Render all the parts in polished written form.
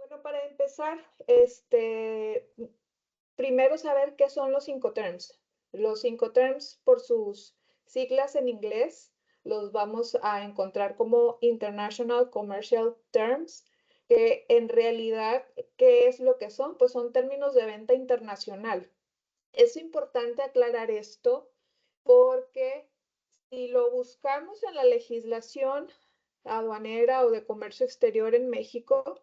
Bueno, para empezar, primero saber qué son los Incoterms. Los Incoterms, por sus siglas en inglés, los vamos a encontrar como International Commercial Terms, que en realidad, ¿qué es lo que son? Pues son términos de venta internacional. Es importante aclarar esto porque si lo buscamos en la legislación aduanera o de comercio exterior en México,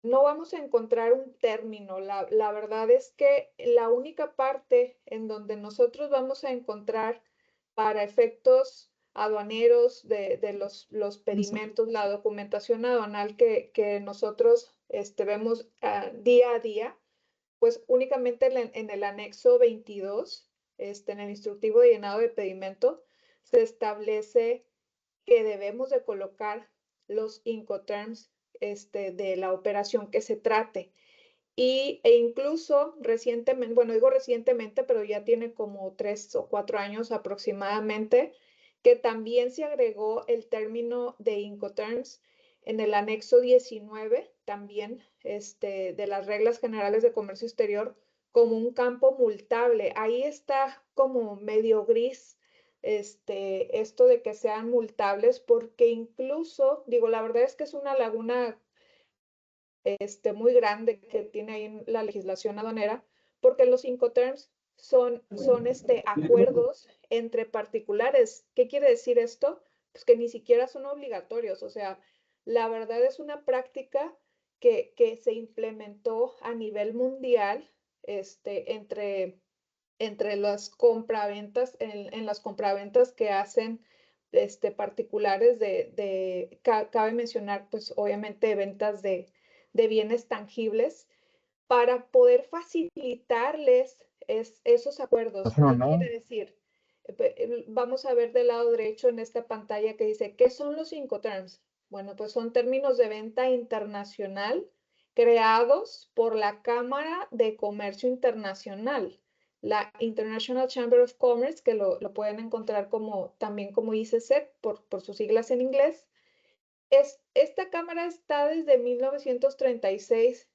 no vamos a encontrar un término. La verdad es que la única parte en donde nosotros vamos a encontrar para efectos aduaneros de los pedimentos, la documentación aduanal que nosotros vemos día a día, pues únicamente en el anexo 22, en el instructivo de llenado de pedimento, se establece que debemos de colocar los Incoterms de la operación que se trate. E incluso recientemente, bueno, digo recientemente, pero ya tiene como 3 o 4 años aproximadamente, que también se agregó el término de Incoterms en el anexo 19, también de las reglas generales de comercio exterior, como un campo multable. Ahí está como medio gris esto de que sean multables, porque incluso, digo, la verdad es que es una laguna muy grande que tiene ahí en la legislación aduanera, porque los Incoterms son acuerdos entre particulares. ¿Qué quiere decir esto? Pues que ni siquiera son obligatorios. O sea, la verdad es una práctica que se implementó a nivel mundial entre las compraventas, en las compraventas que hacen particulares cabe mencionar, pues obviamente ventas de bienes tangibles para poder facilitarles esos acuerdos. Eso ¿Qué no. quiere decir? Vamos a ver del lado derecho en esta pantalla que dice, ¿qué son los Incoterms? Bueno, pues son términos de venta internacional creados por la Cámara de Comercio Internacional, la International Chamber of Commerce, que lo pueden encontrar también como ICC por sus siglas en inglés. Esta cámara está desde 1936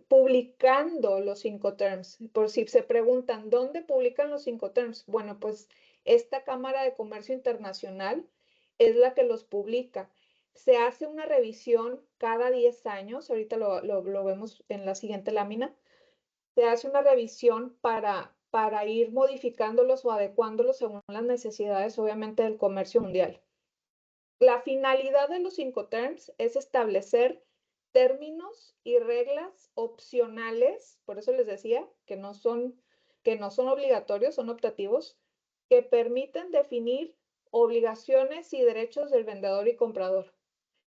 publicando los Incoterms. Por si se preguntan, ¿dónde publican los Incoterms? Bueno, pues esta Cámara de Comercio Internacional es la que los publica. Se hace una revisión cada 10 años, ahorita lo vemos en la siguiente lámina. Se hace una revisión para ir modificándolos o adecuándolos según las necesidades, obviamente, del comercio mundial. La finalidad de los Incoterms es establecer términos y reglas opcionales, por eso les decía que no son obligatorios, son optativos, que permiten definir obligaciones y derechos del vendedor y comprador.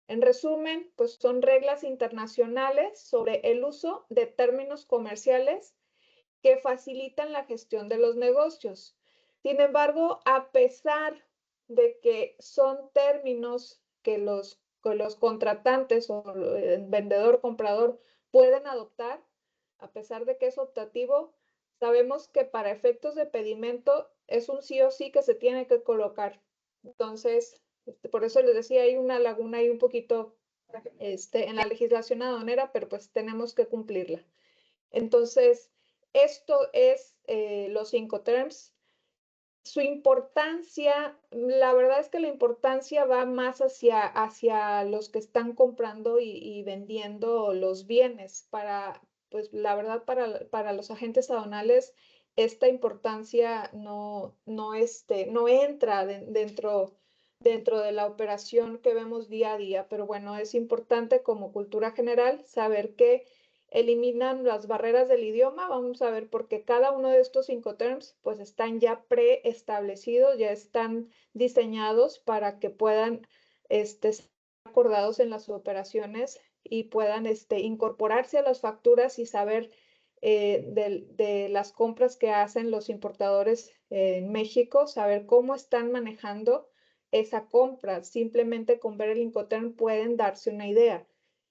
En resumen, pues son reglas internacionales sobre el uso de términos comerciales que facilitan la gestión de los negocios. Sin embargo, a pesar de que son términos que los contratantes o el vendedor comprador pueden adoptar, a pesar de que es optativo, sabemos que para efectos de pedimento es un sí o sí que se tiene que colocar. Entonces, por eso les decía, hay una laguna ahí un poquito en la legislación aduanera, pero pues tenemos que cumplirla. Entonces, esto es los Incoterms. Su importancia, la verdad es que la importancia va más hacia los que están comprando y vendiendo los bienes. Pues la verdad, para los agentes aduanales, esta importancia no entra dentro de la operación que vemos día a día. Pero bueno, es importante como cultura general saber que eliminan las barreras del idioma. Vamos a ver porque cada uno de estos Incoterms pues están ya preestablecidos, ya están diseñados para que puedan ser acordados en las operaciones y puedan incorporarse a las facturas y saber de las compras que hacen los importadores en México, saber cómo están manejando esa compra. Simplemente con ver el Incoterm pueden darse una idea.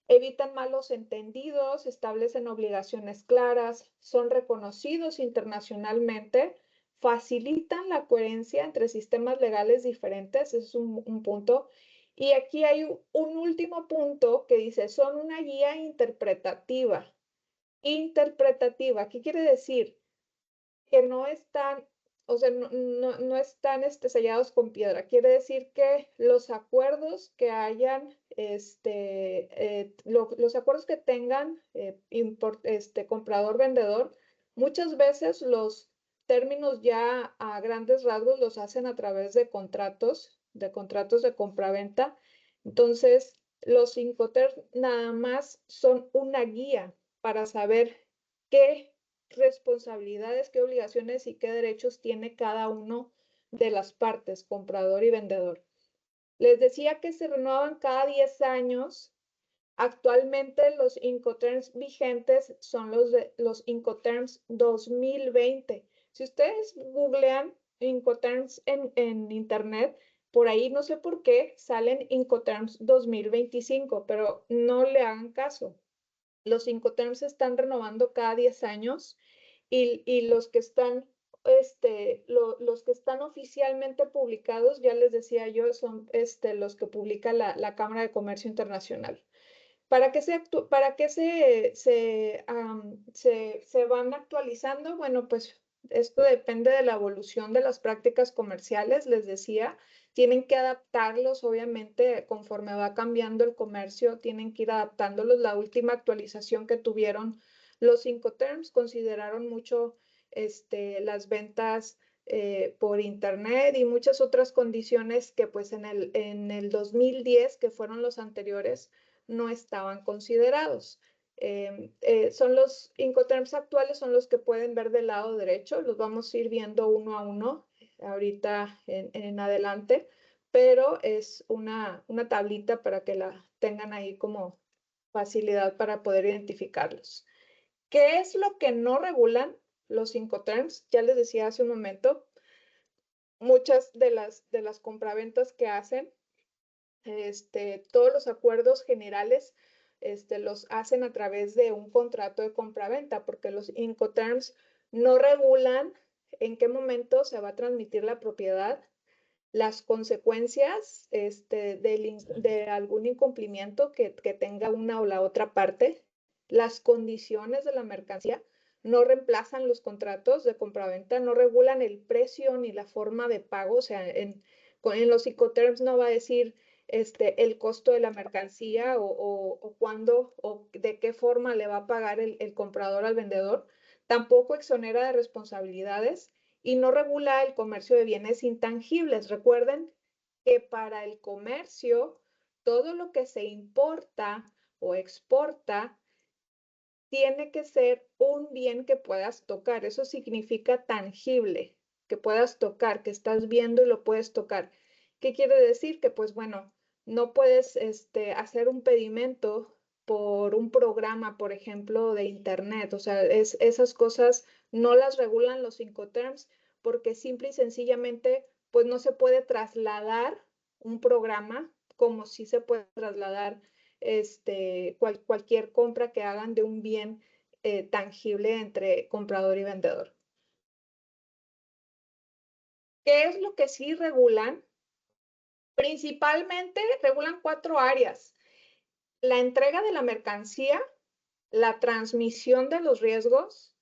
Evitan malos entendidos, establecen obligaciones claras, son reconocidos internacionalmente, facilitan la coherencia entre sistemas legales diferentes, ese es un punto, Y aquí hay un último punto que dice, son una guía interpretativa. Interpretativa, ¿qué quiere decir? Que no están, o sea, no están sellados con piedra. Quiere decir que los acuerdos que hayan, los acuerdos que tengan comprador-vendedor, muchas veces los términos ya a grandes rasgos los hacen a través de contratos de compraventa. Entonces, los Incoterms nada más son una guía para saber qué responsabilidades, qué obligaciones y qué derechos tiene cada uno de las partes, comprador y vendedor. Les decía que se renovaban cada 10 años. Actualmente los Incoterms vigentes son los Incoterms 2020. Si ustedes googlean Incoterms en internet, por ahí no sé por qué salen Incoterms 2025, pero no le hagan caso. Los Incoterms se están renovando cada 10 años y los que están, los que están oficialmente publicados, ya les decía yo, son los que publica la Cámara de Comercio Internacional. ¿Para qué se van actualizando? Bueno, pues esto depende de la evolución de las prácticas comerciales, les decía. Tienen que adaptarlos, obviamente, conforme va cambiando el comercio, tienen que ir adaptándolos. La última actualización que tuvieron los Incoterms consideraron mucho las ventas por internet y muchas otras condiciones que pues en el 2010, que fueron los anteriores, no estaban considerados. Son los Incoterms actuales, son los que pueden ver del lado derecho, los vamos a ir viendo uno a uno ahorita en adelante, pero es una tablita para que la tengan ahí como facilidad para poder identificarlos. ¿Qué es lo que no regulan los Incoterms? Ya les decía hace un momento, muchas de las compraventas que hacen, todos los acuerdos generales los hacen a través de un contrato de compraventa, porque los Incoterms no regulan en qué momento se va a transmitir la propiedad, las consecuencias de algún incumplimiento que tenga una o la otra parte, las condiciones de la mercancía, no reemplazan los contratos de compraventa, no regulan el precio ni la forma de pago, o sea, en los Incoterms no va a decir el costo de la mercancía o cuándo o de qué forma le va a pagar el comprador al vendedor. Tampoco exonera de responsabilidades y no regula el comercio de bienes intangibles. Recuerden que para el comercio, todo lo que se importa o exporta tiene que ser un bien que puedas tocar. Eso significa tangible, que puedas tocar, que estás viendo y lo puedes tocar. ¿Qué quiere decir? Que pues bueno, no puedes hacer un pedimento por un programa, por ejemplo, de internet. O sea, esas cosas no las regulan los Incoterms porque simple y sencillamente pues no se puede trasladar un programa como si se puede trasladar cualquier compra que hagan de un bien tangible entre comprador y vendedor. ¿Qué es lo que sí regulan? Principalmente regulan 4 áreas: la entrega de la mercancía, la transmisión de los riesgos,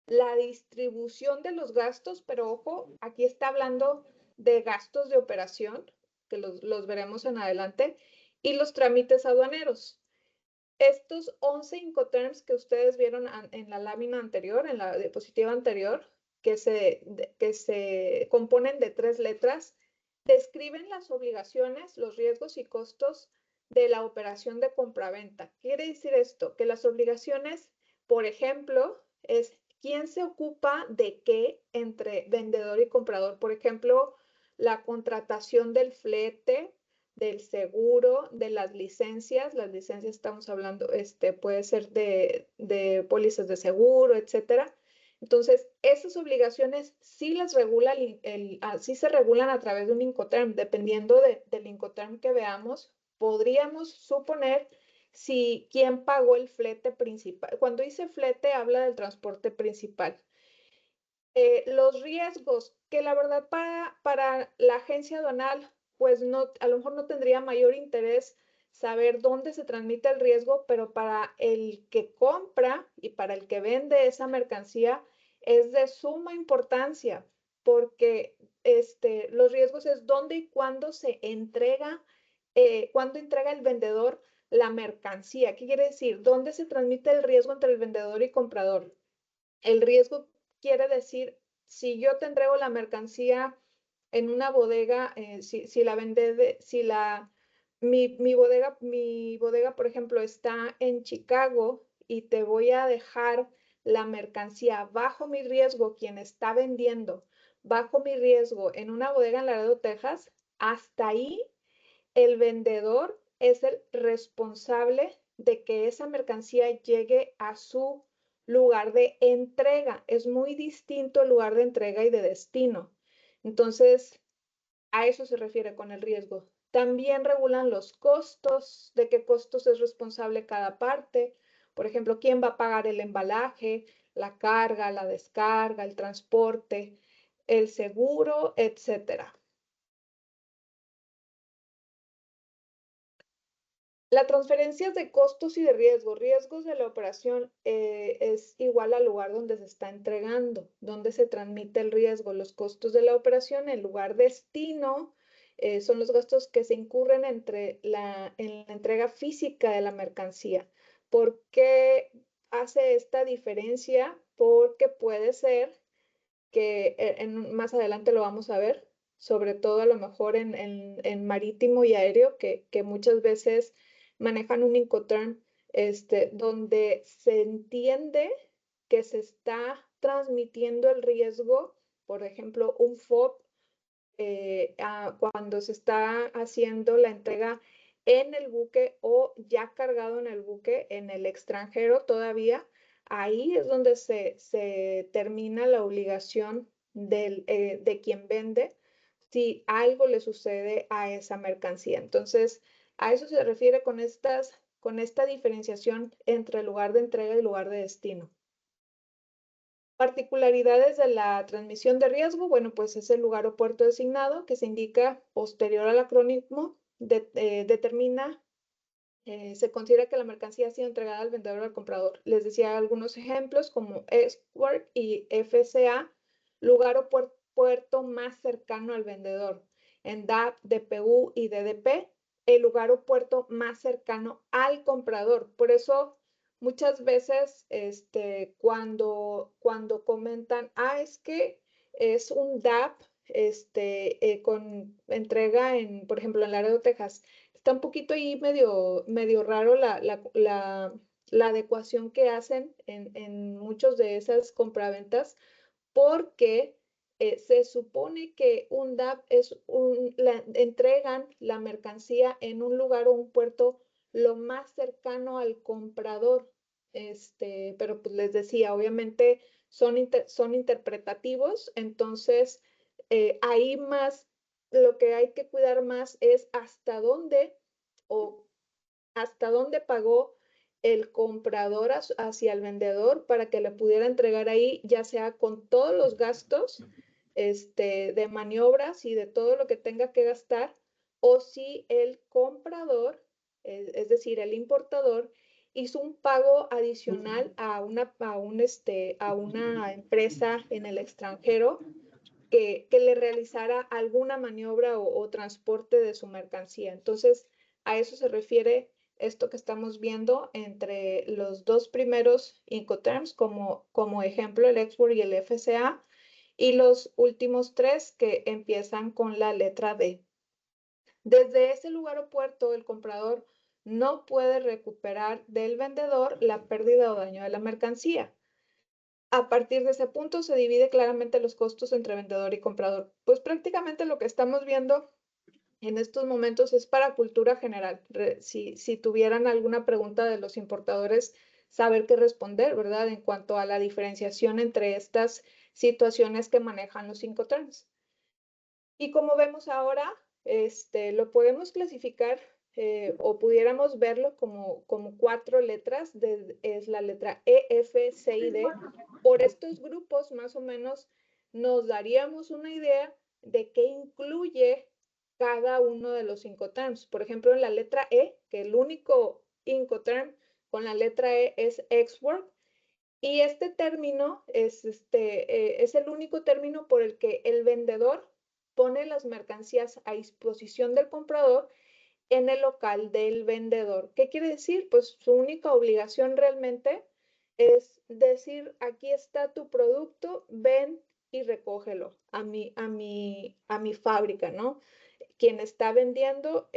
la distribución de los gastos, pero ojo, aquí está hablando de gastos de operación, que los veremos en adelante, y los trámites aduaneros. Estos 11 Incoterms que ustedes vieron en la lámina anterior, en la diapositiva anterior, que se componen de 3 letras, describen las obligaciones, los riesgos y costos de la operación de compraventa. Quiere decir esto, que las obligaciones, por ejemplo, es quién se ocupa de qué entre vendedor y comprador. Por ejemplo, la contratación del flete, del seguro, de las licencias estamos hablando, puede ser de pólizas de seguro, etcétera. Entonces, esas obligaciones sí las regula sí se regulan a través de un Incoterm. Dependiendo del Incoterm que veamos, podríamos suponer si quién pagó el flete principal. Cuando dice flete, habla del transporte principal. Los riesgos, que la verdad para la agencia aduanal pues no, a lo mejor no tendría mayor interés saber dónde se transmite el riesgo, pero para el que compra y para el que vende esa mercancía es de suma importancia, porque los riesgos es dónde y cuándo se entrega, cuándo entrega el vendedor la mercancía. ¿Qué quiere decir? ¿Dónde se transmite el riesgo entre el vendedor y comprador? El riesgo quiere decir, si yo te entrego la mercancía en una bodega, si la vende, si la, mi bodega, por ejemplo, está en Chicago y te voy a dejar la mercancía bajo mi riesgo, quien está vendiendo bajo mi riesgo en una bodega en Laredo, Texas, hasta ahí el vendedor es el responsable de que esa mercancía llegue a su lugar de entrega. Es muy distinto el lugar de entrega y de destino. Entonces, a eso se refiere con el riesgo. También regulan los costos, de qué costos es responsable cada parte. Por ejemplo, quién va a pagar el embalaje, la carga, la descarga, el transporte, el seguro, etcétera. La transferencia de costos y de riesgos. Riesgos de la operación es igual al lugar donde se está entregando, donde se transmite el riesgo. Los costos de la operación, el lugar destino, son los gastos que se incurren en la entrega física de la mercancía. ¿Por qué hace esta diferencia? Porque puede ser que más adelante lo vamos a ver, sobre todo a lo mejor en marítimo y aéreo, que muchas veces manejan un Incoterm donde se entiende que se está transmitiendo el riesgo, por ejemplo, un FOB, cuando se está haciendo la entrega en el buque o ya cargado en el buque, en el extranjero todavía, ahí es donde se termina la obligación de quien vende si algo le sucede a esa mercancía. Entonces, a eso se refiere con esta diferenciación entre lugar de entrega y lugar de destino. Particularidades de la transmisión de riesgo, bueno, pues es el lugar o puerto designado que se indica posterior al acrónimo, determina, se considera que la mercancía ha sido entregada al vendedor o al comprador. Les decía algunos ejemplos como Export y FCA, lugar o puerto más cercano al vendedor. En DAP, DPU y DDP, el lugar o puerto más cercano al comprador. Por eso muchas veces cuando comentan, es que es un DAP con entrega por ejemplo, en Laredo, Texas, está un poquito ahí medio raro la adecuación que hacen en muchos de esas compraventas, porque se supone que un DAP entregan la mercancía en un lugar o un puerto lo más cercano al comprador. Pero pues les decía, obviamente son interpretativos, entonces ahí más lo que hay que cuidar más es hasta dónde pagó el comprador hacia el vendedor para que le pudiera entregar ahí, ya sea con todos los gastos de maniobras y de todo lo que tenga que gastar, o si el comprador, es decir, el importador, hizo un pago adicional a una empresa en el extranjero que le realizara alguna maniobra o transporte de su mercancía. Entonces, a eso se refiere esto que estamos viendo entre los dos primeros Incoterms, como ejemplo el Export y el FCA, y los últimos tres que empiezan con la letra D. Desde ese lugar o puerto, el comprador no puede recuperar del vendedor la pérdida o daño de la mercancía. A partir de ese punto se divide claramente los costos entre vendedor y comprador. Pues prácticamente lo que estamos viendo en estos momentos es para cultura general. Si tuvieran alguna pregunta de los importadores, saber qué responder, ¿verdad? En cuanto a la diferenciación entre estas situaciones que manejan los Incoterms. Y como vemos ahora, lo podemos clasificar o pudiéramos verlo como 4 letras, es la letra E, F, C y D. Por estos grupos más o menos nos daríamos una idea de qué incluye cada uno de los Incoterms. Por ejemplo, en la letra E, que el único Incoterm con la letra E es ex-work, y este término es el único término por el que el vendedor pone las mercancías a disposición del comprador en el local del vendedor. ¿Qué quiere decir? Pues su única obligación realmente es decir, aquí está tu producto, ven y recógelo a mi fábrica, ¿no? Quien está vendiendo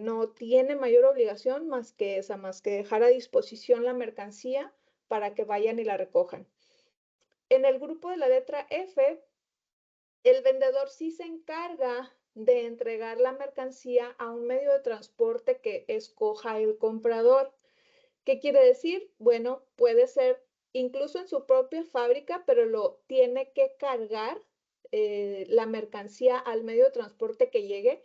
no tiene mayor obligación más que esa, más que dejar a disposición la mercancía para que vayan y la recojan. En el grupo de la letra F, el vendedor sí se encarga de entregar la mercancía a un medio de transporte que escoja el comprador. ¿Qué quiere decir? Bueno, puede ser incluso en su propia fábrica, pero lo tiene que cargar la mercancía al medio de transporte que llegue,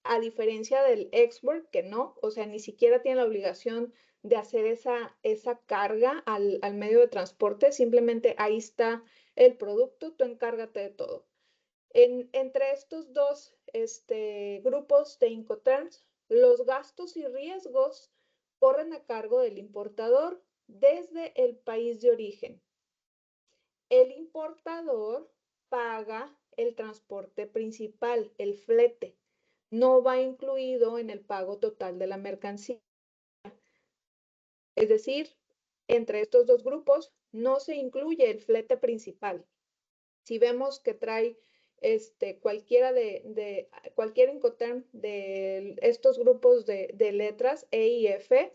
a diferencia del export, que no, o sea, ni siquiera tiene la obligación de hacer esa carga al medio de transporte, simplemente ahí está el producto, tú encárgate de todo. Entre estos dos grupos de Incoterms, los gastos y riesgos corren a cargo del importador desde el país de origen. El importador paga el transporte principal, el flete. No va incluido en el pago total de la mercancía. Es decir, entre estos dos grupos no se incluye el flete principal. Si vemos que trae cualquier Incoterm de estos grupos de letras E y F,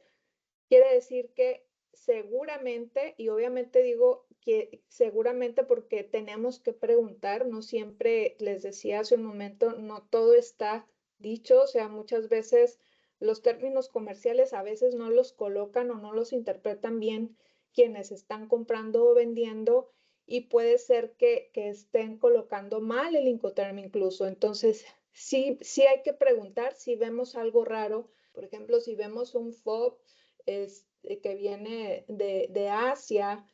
quiere decir que seguramente, y obviamente digo que seguramente porque tenemos que preguntar, no siempre, les decía hace un momento, no todo está dicho, o sea, muchas veces los términos comerciales a veces no los colocan o no los interpretan bien quienes están comprando o vendiendo, y puede ser que estén colocando mal el Incoterm incluso. Entonces, sí hay que preguntar si vemos algo raro. Por ejemplo, si vemos un FOB que viene de Asia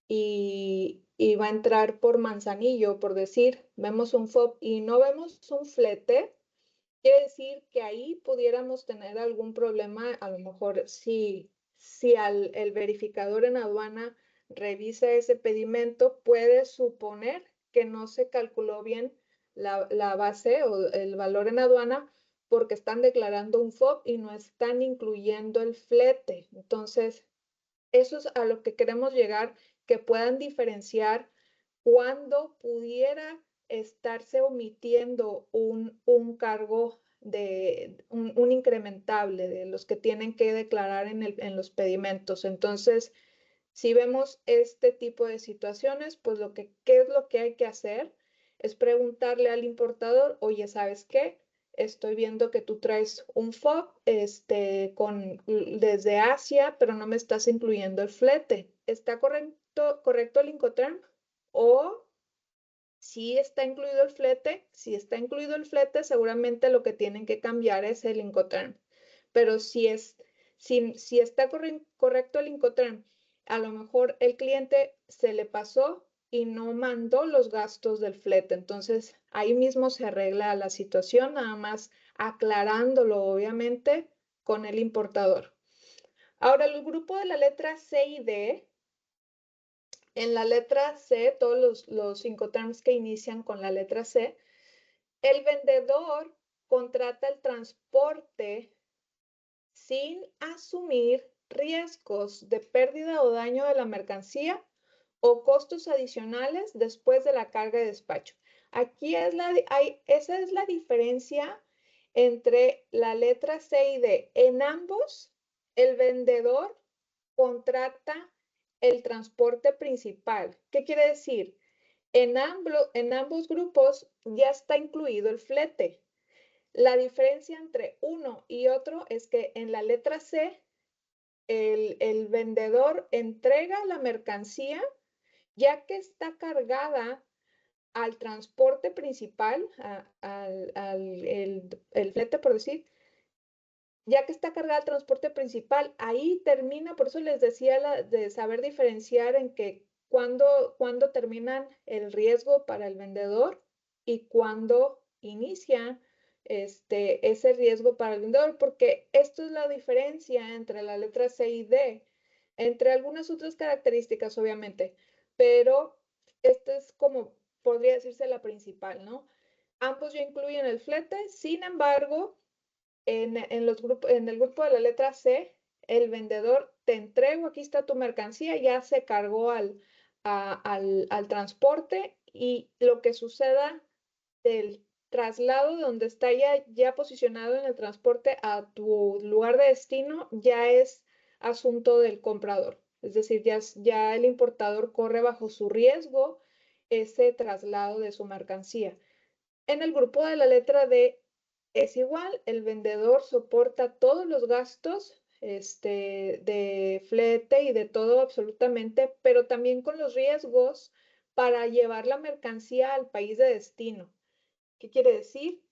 y va a entrar por Manzanillo, por decir, vemos un FOB y no vemos un flete, quiere decir que ahí pudiéramos tener algún problema. A lo mejor si el verificador en aduana revisa ese pedimento, puede suponer que no se calculó bien la base o el valor en aduana, porque están declarando un FOB y no están incluyendo el flete. Entonces, eso es a lo que queremos llegar, que puedan diferenciar cuando pudiera estarse omitiendo un cargo de un incrementable de los que tienen que declarar en los pedimentos. Entonces, si vemos este tipo de situaciones, pues ¿qué es lo que hay que hacer? Es preguntarle al importador, oye, ¿sabes qué? Estoy viendo que tú traes un FOB desde Asia, pero no me estás incluyendo el flete. ¿Está correcto el Incoterm? O si está incluido el flete. Si está incluido el flete, seguramente lo que tienen que cambiar es el Incoterm. Pero si está correcto el Incoterm, a lo mejor el cliente se le pasó y no mandó los gastos del flete. Entonces, ahí mismo se arregla la situación, nada más aclarándolo, obviamente, con el importador. Ahora, el grupo de la letra C y D. En la letra C, todos los Incoterms que inician con la letra C, el vendedor contrata el transporte sin asumir riesgos de pérdida o daño de la mercancía o costos adicionales después de la carga de despacho. Esa es la diferencia entre la letra C y D. En ambos, el vendedor contrata el transporte principal. ¿Qué quiere decir? En ambos grupos ya está incluido el flete. La diferencia entre uno y otro es que en la letra C, el vendedor entrega la mercancía ya que está cargada al transporte principal, el flete, por decir, ya que está cargada al transporte principal, ahí termina. Por eso les decía de saber diferenciar en que cuando terminan el riesgo para el vendedor y cuando inicia ese riesgo para el vendedor, porque esto es la diferencia entre la letra C y D, entre algunas otras características, obviamente, pero esta es como, podría decirse la principal, ¿no? Ambos ya incluyen el flete, sin embargo, en el grupo de la letra C, el vendedor te entrego, aquí está tu mercancía, ya se cargó al transporte y lo que suceda del traslado de donde está ya posicionado en el transporte a tu lugar de destino ya es asunto del comprador. Es decir, ya el importador corre bajo su riesgo ese traslado de su mercancía. En el grupo de la letra D es igual, el vendedor soporta todos los gastos de flete y de todo absolutamente, pero también con los riesgos para llevar la mercancía al país de destino. ¿Qué quiere decir?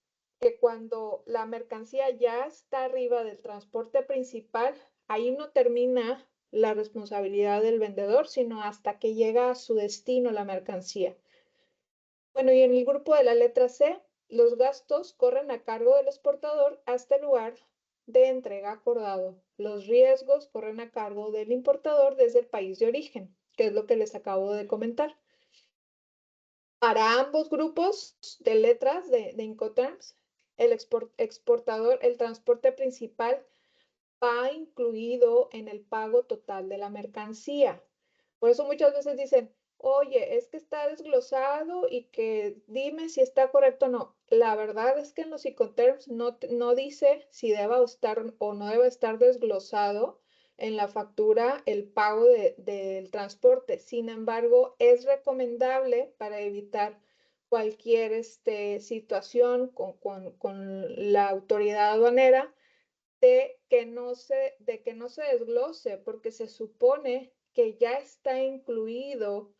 Que cuando la mercancía ya está arriba del transporte principal, ahí no termina la responsabilidad del vendedor, sino hasta que llega a su destino la mercancía. Bueno, y en el grupo de la letra C, los gastos corren a cargo del exportador hasta el lugar de entrega acordado. Los riesgos corren a cargo del importador desde el país de origen, que es lo que les acabo de comentar. Para ambos grupos de letras de Incoterms, el exportador, el transporte principal va incluido en el pago total de la mercancía. Por eso muchas veces dicen, oye, es que está desglosado y que dime si está correcto o no. La verdad es que en los Incoterms no dice si deba estar o no debe estar desglosado en la factura el pago del transporte. Sin embargo, es recomendable para evitar cualquier situación con la autoridad aduanera de que no se desglose, porque se supone que ya está incluido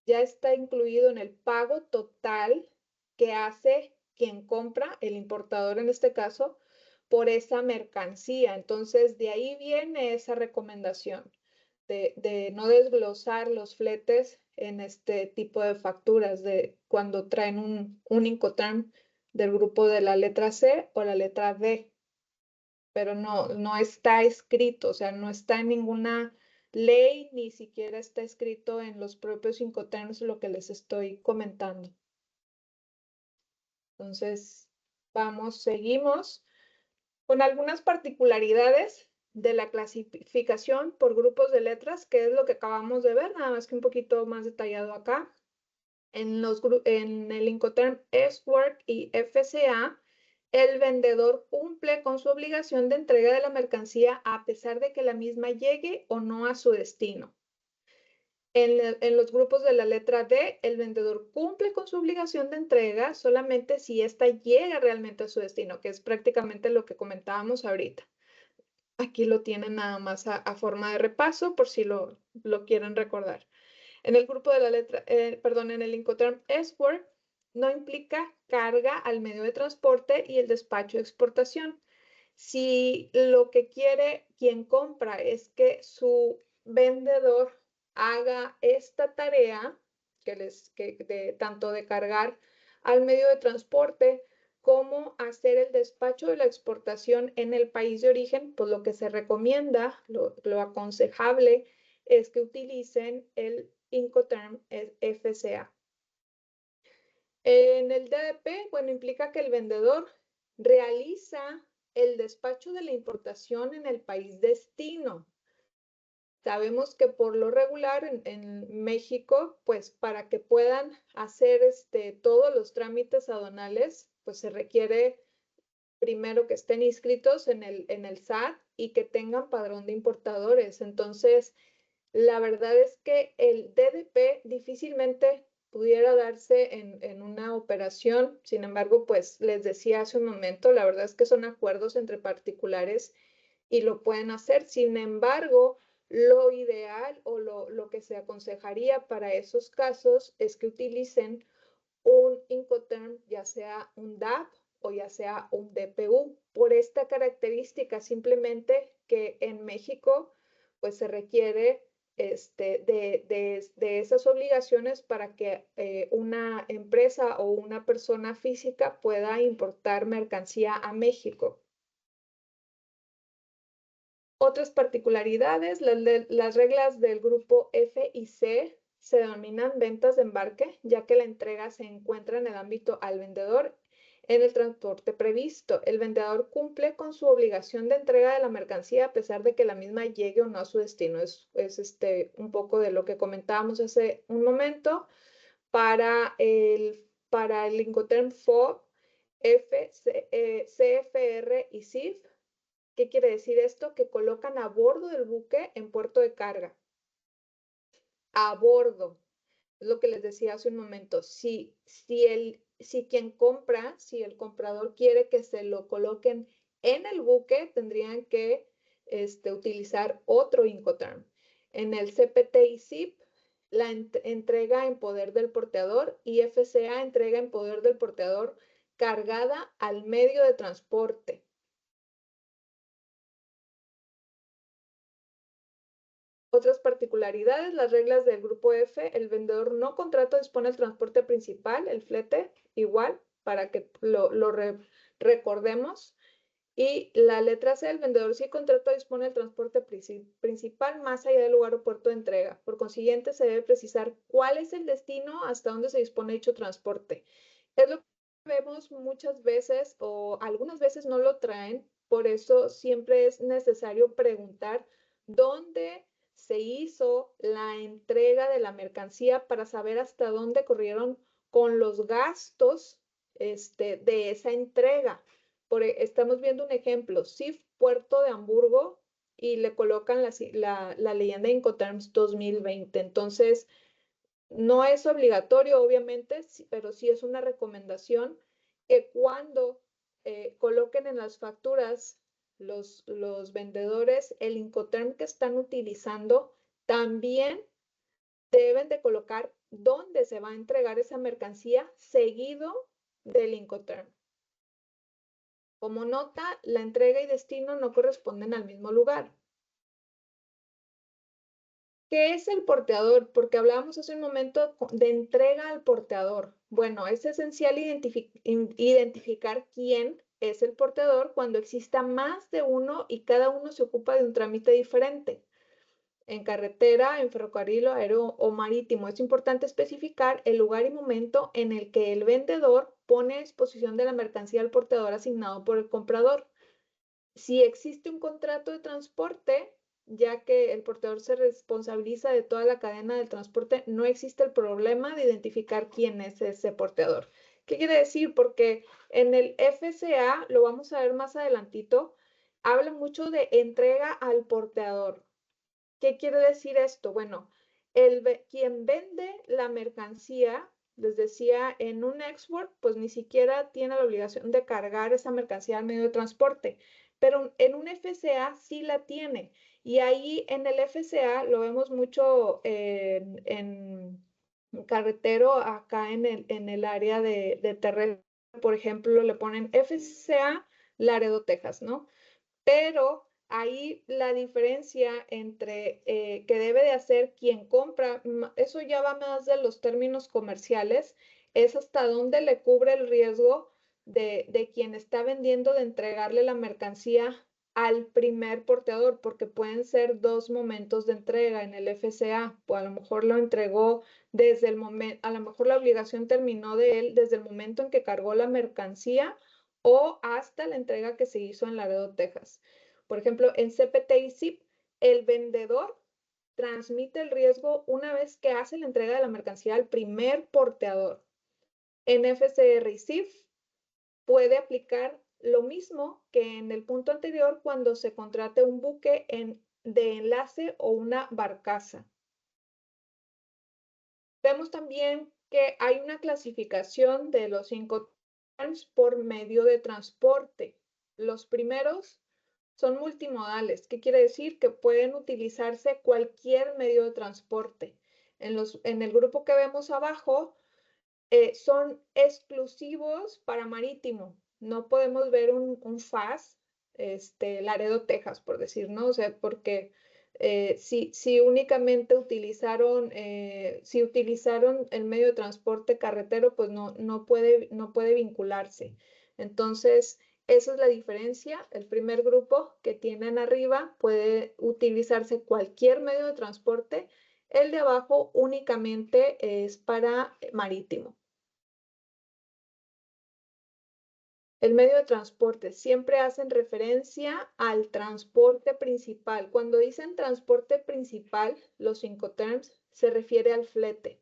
en el pago total que hace quien compra, el importador en este caso, por esa mercancía. Entonces, de ahí viene esa recomendación de no desglosar los fletes en este tipo de facturas de cuando traen un Incoterm del grupo de la letra C o la letra D, pero no está escrito, o sea, no está en ninguna ley, ni siquiera está escrito en los propios Incoterms lo que les estoy comentando. Entonces, seguimos con algunas particularidades de la clasificación por grupos de letras, que es lo que acabamos de ver, nada más que un poquito más detallado acá. En el Incoterm S-Work y FCA, el vendedor cumple con su obligación de entrega de la mercancía a pesar de que la misma llegue o no a su destino. En los grupos de la letra D, el vendedor cumple con su obligación de entrega solamente si ésta llega realmente a su destino, que es prácticamente lo que comentábamos ahorita. Aquí lo tienen nada más a forma de repaso por si lo quieren recordar. En el grupo de la letra, en el Incoterm S-Work, no implica carga al medio de transporte y el despacho de exportación. Si lo que quiere quien compra es que su vendedor haga esta tarea, tanto de cargar al medio de transporte como hacer el despacho de la exportación en el país de origen, pues lo que se recomienda, lo aconsejable es que utilicen el Incoterm FCA. En el DDP, bueno, implica que el vendedor realiza el despacho de la importación en el país destino. Sabemos que por lo regular en México, pues para que puedan hacer todos los trámites aduanales, pues se requiere primero que estén inscritos en el SAT y que tengan padrón de importadores. Entonces, la verdad es que el DDP difícilmente pudiera darse en una operación. Sin embargo, pues les decía hace un momento, la verdad es que son acuerdos entre particulares y lo pueden hacer. Sin embargo, lo ideal o lo que se aconsejaría para esos casos es que utilicen un Incoterm, ya sea un DAP o ya sea un DPU, por esta característica simplemente que en México pues se requiere de esas obligaciones para que una empresa o una persona física pueda importar mercancía a México. Otras particularidades, las reglas del grupo F y C se denominan ventas de embarque, ya que la entrega se encuentra en el ámbito al vendedor en el transporte previsto. El vendedor cumple con su obligación de entrega de la mercancía a pesar de que la misma llegue o no a su destino. Es un poco de lo que comentábamos hace un momento. Para el Incoterm FOB, CFR y CIF. ¿Qué quiere decir esto? Que colocan a bordo del buque en puerto de carga. A bordo. Es lo que les decía hace un momento. Si quien compra, si el comprador quiere que se lo coloquen en el buque, tendrían que utilizar otro Incoterm. En el CPT y CIP, la entrega en poder del porteador y FCA entrega en poder del porteador cargada al medio de transporte. Otras particularidades, las reglas del grupo F, el vendedor no contrato dispone del transporte principal, el flete, igual, para que lo recordemos. Y la letra C, el vendedor sí contrato dispone del transporte principal más allá del lugar o puerto de entrega. Por consiguiente, se debe precisar cuál es el destino hasta dónde se dispone dicho transporte. Es lo que vemos muchas veces o algunas veces no lo traen, por eso siempre es necesario preguntar dónde se hizo la entrega de la mercancía para saber hasta dónde corrieron con los gastos de esa entrega. Estamos viendo un ejemplo, CIF Puerto de Hamburgo y le colocan la leyenda Incoterms 2020. Entonces, no es obligatorio, obviamente, pero sí es una recomendación que cuando coloquen en las facturas los vendedores el Incoterm que están utilizando, también deben de colocar dónde se va a entregar esa mercancía seguido del Incoterm. Como nota, la entrega y destino no corresponden al mismo lugar. ¿Qué es el porteador? Porque hablábamos hace un momento de entrega al porteador. Bueno, es esencial identificar quién es el porteador cuando exista más de uno y cada uno se ocupa de un trámite diferente. En carretera, en ferrocarril, aéreo o marítimo. Es importante especificar el lugar y momento en el que el vendedor pone a disposición de la mercancía al porteador asignado por el comprador. Si existe un contrato de transporte, ya que el porteador se responsabiliza de toda la cadena del transporte, no existe el problema de identificar quién es ese porteador. ¿Qué quiere decir? Porque en el FCA, lo vamos a ver más adelantito, habla mucho de entrega al porteador. ¿Qué quiere decir esto? Bueno, quien vende la mercancía, les decía, en un export, pues ni siquiera tiene la obligación de cargar esa mercancía al medio de transporte, pero en un FCA sí la tiene. Y ahí en el FCA lo vemos mucho en carretero, acá en el área de terrestre, por ejemplo, le ponen FCA Laredo, Texas, ¿no? Pero ahí la diferencia entre que debe de hacer quien compra, eso ya va más de los términos comerciales, es hasta dónde le cubre el riesgo de quien está vendiendo de entregarle la mercancía al primer porteador, porque pueden ser dos momentos de entrega en el FCA, o a lo mejor lo entregó desde el momento, a lo mejor la obligación terminó de él desde el momento en que cargó la mercancía o hasta la entrega que se hizo en Laredo, Texas. Por ejemplo, en CPT y CIP, el vendedor transmite el riesgo una vez que hace la entrega de la mercancía al primer porteador. En FCR y CIF puede aplicar lo mismo que en el punto anterior cuando se contrate un buque de enlace o una barcaza. Vemos también que hay una clasificación de los Incoterms por medio de transporte. Los primeros son multimodales. ¿Qué quiere decir? Que pueden utilizarse cualquier medio de transporte. En el grupo que vemos abajo, son exclusivos para marítimo. No podemos ver un FAS, Laredo, Texas, por decir, ¿no? O sea, porque Si únicamente utilizaron, si utilizaron el medio de transporte carretero, pues no puede vincularse. Entonces, esa es la diferencia. El primer grupo que tienen arriba puede utilizarse cualquier medio de transporte. El de abajo únicamente es para marítimo. El medio de transporte siempre hacen referencia al transporte principal. Cuando dicen transporte principal, los Incoterms se refiere al flete.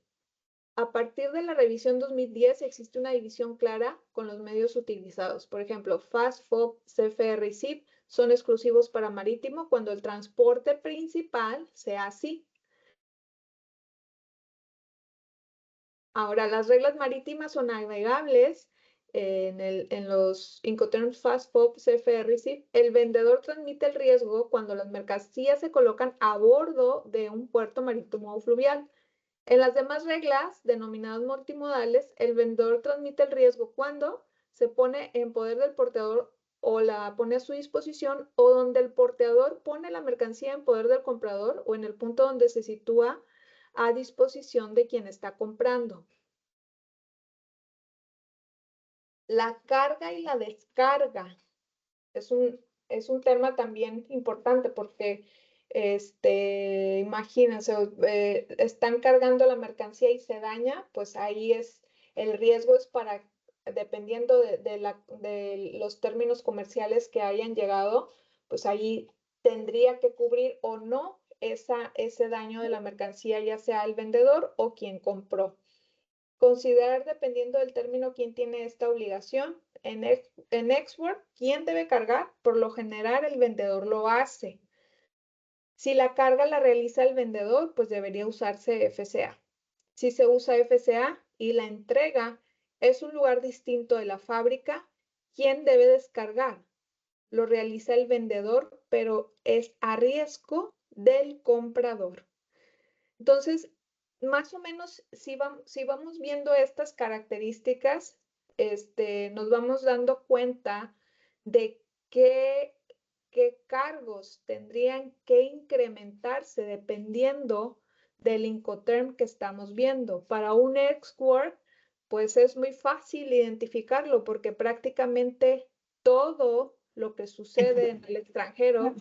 A partir de la revisión 2010 existe una división clara con los medios utilizados. Por ejemplo, FAST, FOB, CFR y ZIP son exclusivos para marítimo cuando el transporte principal sea así. Ahora, las reglas marítimas o navegables en los Incoterms FAST, FOB, CFR y ZIP, el vendedor transmite el riesgo cuando las mercancías se colocan a bordo de un puerto marítimo o fluvial. En las demás reglas, denominadas multimodales, el vendedor transmite el riesgo cuando se pone en poder del porteador o la pone a su disposición, o donde el porteador pone la mercancía en poder del comprador o en el punto donde se sitúa a disposición de quien está comprando. La carga y la descarga es un tema también importante porque imagínense, están cargando la mercancía y se daña, pues ahí el riesgo es para, dependiendo de los términos comerciales que hayan llegado, pues ahí tendría que cubrir o no ese daño de la mercancía, ya sea el vendedor o quien compró. Considerar, dependiendo del término, quién tiene esta obligación. En export, ¿quién debe cargar? Por lo general, el vendedor lo hace. Si la carga la realiza el vendedor, pues debería usarse FCA. Si se usa FCA y la entrega es un lugar distinto de la fábrica, ¿quién debe descargar? Lo realiza el vendedor, pero es a riesgo del comprador. Entonces, más o menos, si vamos viendo estas características, nos vamos dando cuenta de qué cargos tendrían que incrementarse dependiendo del Incoterm que estamos viendo. Para un export, pues es muy fácil identificarlo porque prácticamente todo lo que sucede en el extranjero,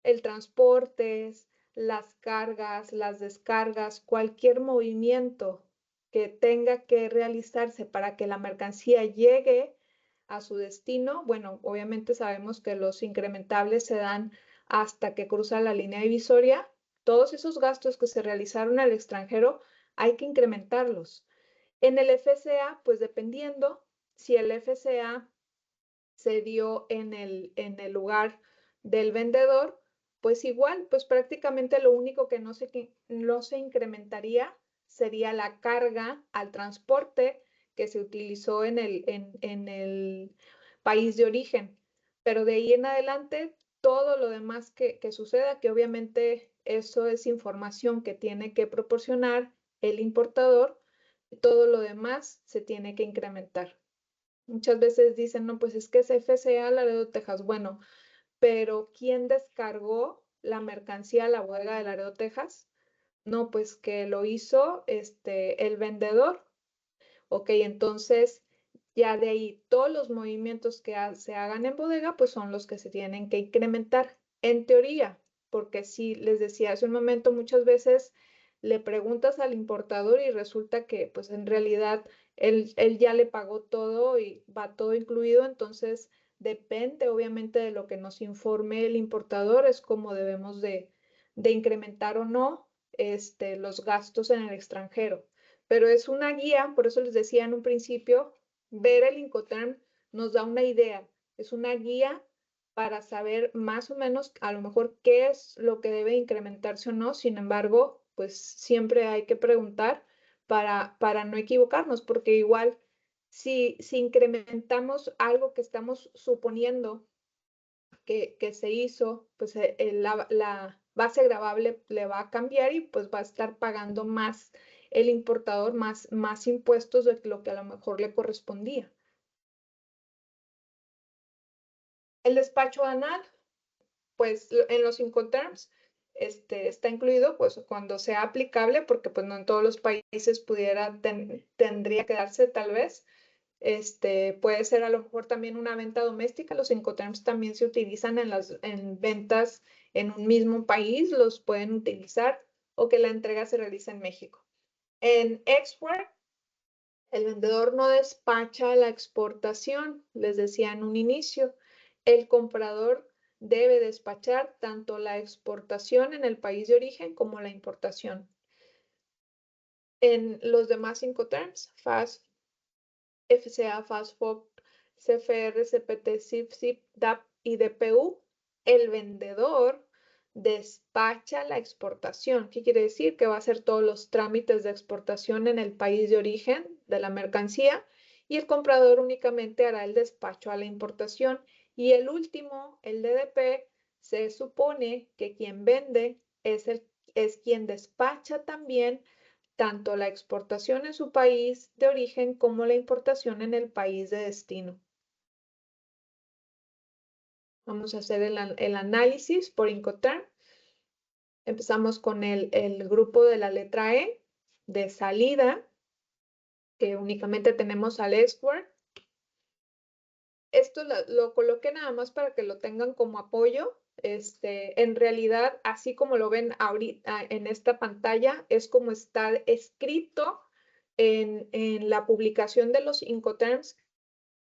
el transporte, las cargas, las descargas, cualquier movimiento que tenga que realizarse para que la mercancía llegue a su destino. Bueno, obviamente sabemos que los incrementables se dan hasta que cruza la línea divisoria. Todos esos gastos que se realizaron al extranjero hay que incrementarlos. En el FCA, pues dependiendo si el FCA se dio en el lugar del vendedor, pues igual, pues prácticamente lo único que no se incrementaría sería la carga al transporte que se utilizó en el país de origen. Pero de ahí en adelante, todo lo demás que suceda, que obviamente eso es información que tiene que proporcionar el importador, todo lo demás se tiene que incrementar. Muchas veces dicen, no, pues es que es FCA Laredo, Texas. Bueno, pero ¿quién descargó la mercancía a la bodega de Laredo, Texas? No, pues que lo hizo el vendedor. Ok, entonces ya de ahí todos los movimientos que se hagan en bodega, pues son los que se tienen que incrementar en teoría, porque si les decía hace un momento, muchas veces le preguntas al importador y resulta que pues en realidad él ya le pagó todo y va todo incluido, entonces depende obviamente de lo que nos informe el importador, es como debemos de incrementar o no los gastos en el extranjero. Pero es una guía, por eso les decía en un principio, ver el Incoterm nos da una idea, es una guía para saber más o menos a lo mejor qué es lo que debe incrementarse o no. Sin embargo, pues siempre hay que preguntar para no equivocarnos, porque igual si incrementamos algo que estamos suponiendo que se hizo, pues la base gravable le va a cambiar y pues va a estar pagando más el importador, más impuestos de lo que a lo mejor le correspondía. El despacho anal, pues en los Incoterms, está incluido, pues cuando sea aplicable, porque pues no en todos los países tendría que darse tal vez. Puede ser a lo mejor también una venta doméstica. Los Incoterms también se utilizan en ventas en un mismo país, los pueden utilizar, o que la entrega se realice en México. En export, el vendedor no despacha la exportación, les decía en un inicio. El comprador debe despachar tanto la exportación en el país de origen como la importación. En los demás Incoterms, FAST, FCA, FASTFOB, CFR, CPT, CIF, CIP, DAP y DPU, el vendedor despacha la exportación. ¿Qué quiere decir? Que va a hacer todos los trámites de exportación en el país de origen de la mercancía y el comprador únicamente hará el despacho a la importación. Y el último, el DDP, se supone que quien vende es quien despacha también tanto la exportación en su país de origen como la importación en el país de destino. Vamos a hacer el análisis por Incoterm. Empezamos con el grupo de la letra E de salida, que únicamente tenemos al export. Esto lo coloqué nada más para que lo tengan como apoyo. En realidad, así como lo ven ahorita en esta pantalla, es como está escrito en la publicación de los Incoterms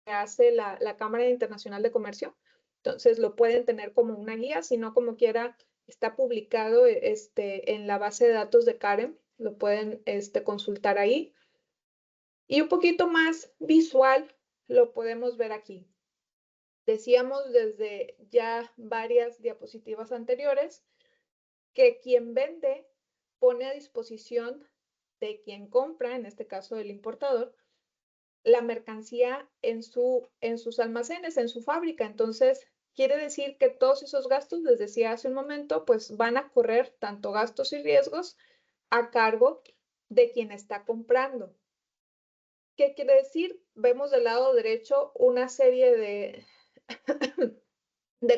que hace la Cámara Internacional de Comercio. Entonces lo pueden tener como una guía, si no como quiera, está publicado en la base de datos de CAREM, lo pueden consultar ahí. Y un poquito más visual lo podemos ver aquí. Decíamos desde ya varias diapositivas anteriores que quien vende pone a disposición de quien compra, en este caso del importador, la mercancía en sus almacenes, en su fábrica. Entonces, quiere decir que todos esos gastos, les decía hace un momento, pues van a correr tanto gastos y riesgos a cargo de quien está comprando. ¿Qué quiere decir? Vemos del lado derecho una serie de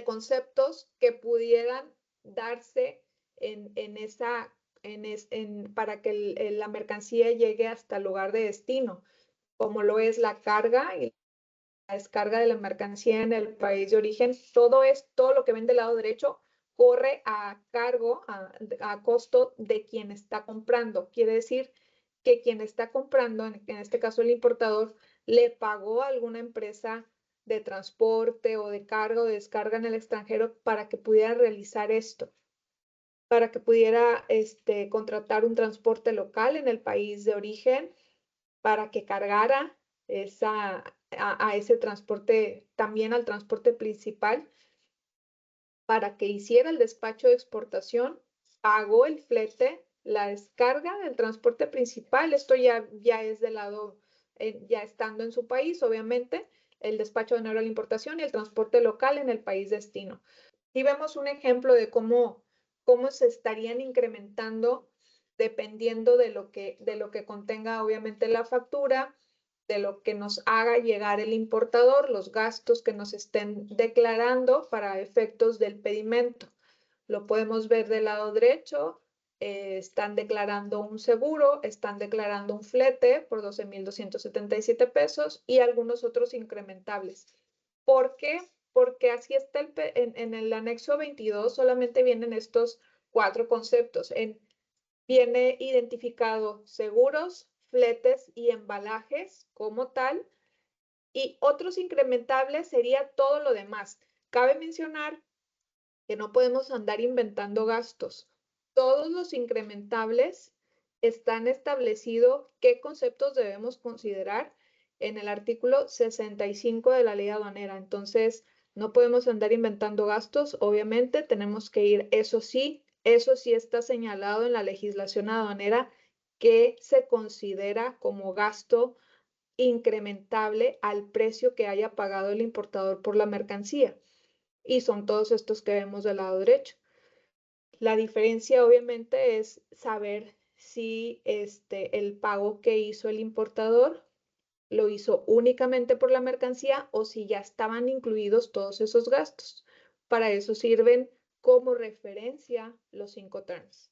conceptos que pudieran darse para que la mercancía llegue hasta el lugar de destino, como lo es la carga y la descarga de la mercancía en el país de origen. Todo lo que ven del lado derecho corre a cargo, a costo de quien está comprando. Quiere decir que quien está comprando, en este caso el importador, le pagó a alguna empresa de transporte o de carga o de descarga en el extranjero para que pudiera realizar esto, para que pudiera contratar un transporte local en el país de origen, para que cargara a ese transporte, también al transporte principal, para que hiciera el despacho de exportación, pagó el flete, la descarga del transporte principal. Esto ya es del lado, ya estando en su país, obviamente, el despacho de honor a la importación y el transporte local en el país destino. Y vemos un ejemplo de cómo se estarían incrementando dependiendo de lo que contenga obviamente la factura, de lo que nos haga llegar el importador, los gastos que nos estén declarando para efectos del pedimento. Lo podemos ver del lado derecho, están declarando un seguro, están declarando un flete por 12,277 pesos y algunos otros incrementables. ¿Por qué? Porque así está en el anexo 22, solamente vienen estos 4 conceptos. Viene identificado seguros, fletes y embalajes como tal, y otros incrementables sería todo lo demás. Cabe mencionar que no podemos andar inventando gastos. Todos los incrementables están establecidos qué conceptos debemos considerar en el artículo 65 de la ley aduanera. Entonces, no podemos andar inventando gastos. Obviamente, tenemos que ir, eso sí está señalado en la legislación aduanera que se considera como gasto incrementable al precio que haya pagado el importador por la mercancía. Y son todos estos que vemos del lado derecho. La diferencia obviamente es saber si el pago que hizo el importador lo hizo únicamente por la mercancía o si ya estaban incluidos todos esos gastos. Para eso sirven como referencia los Incoterms.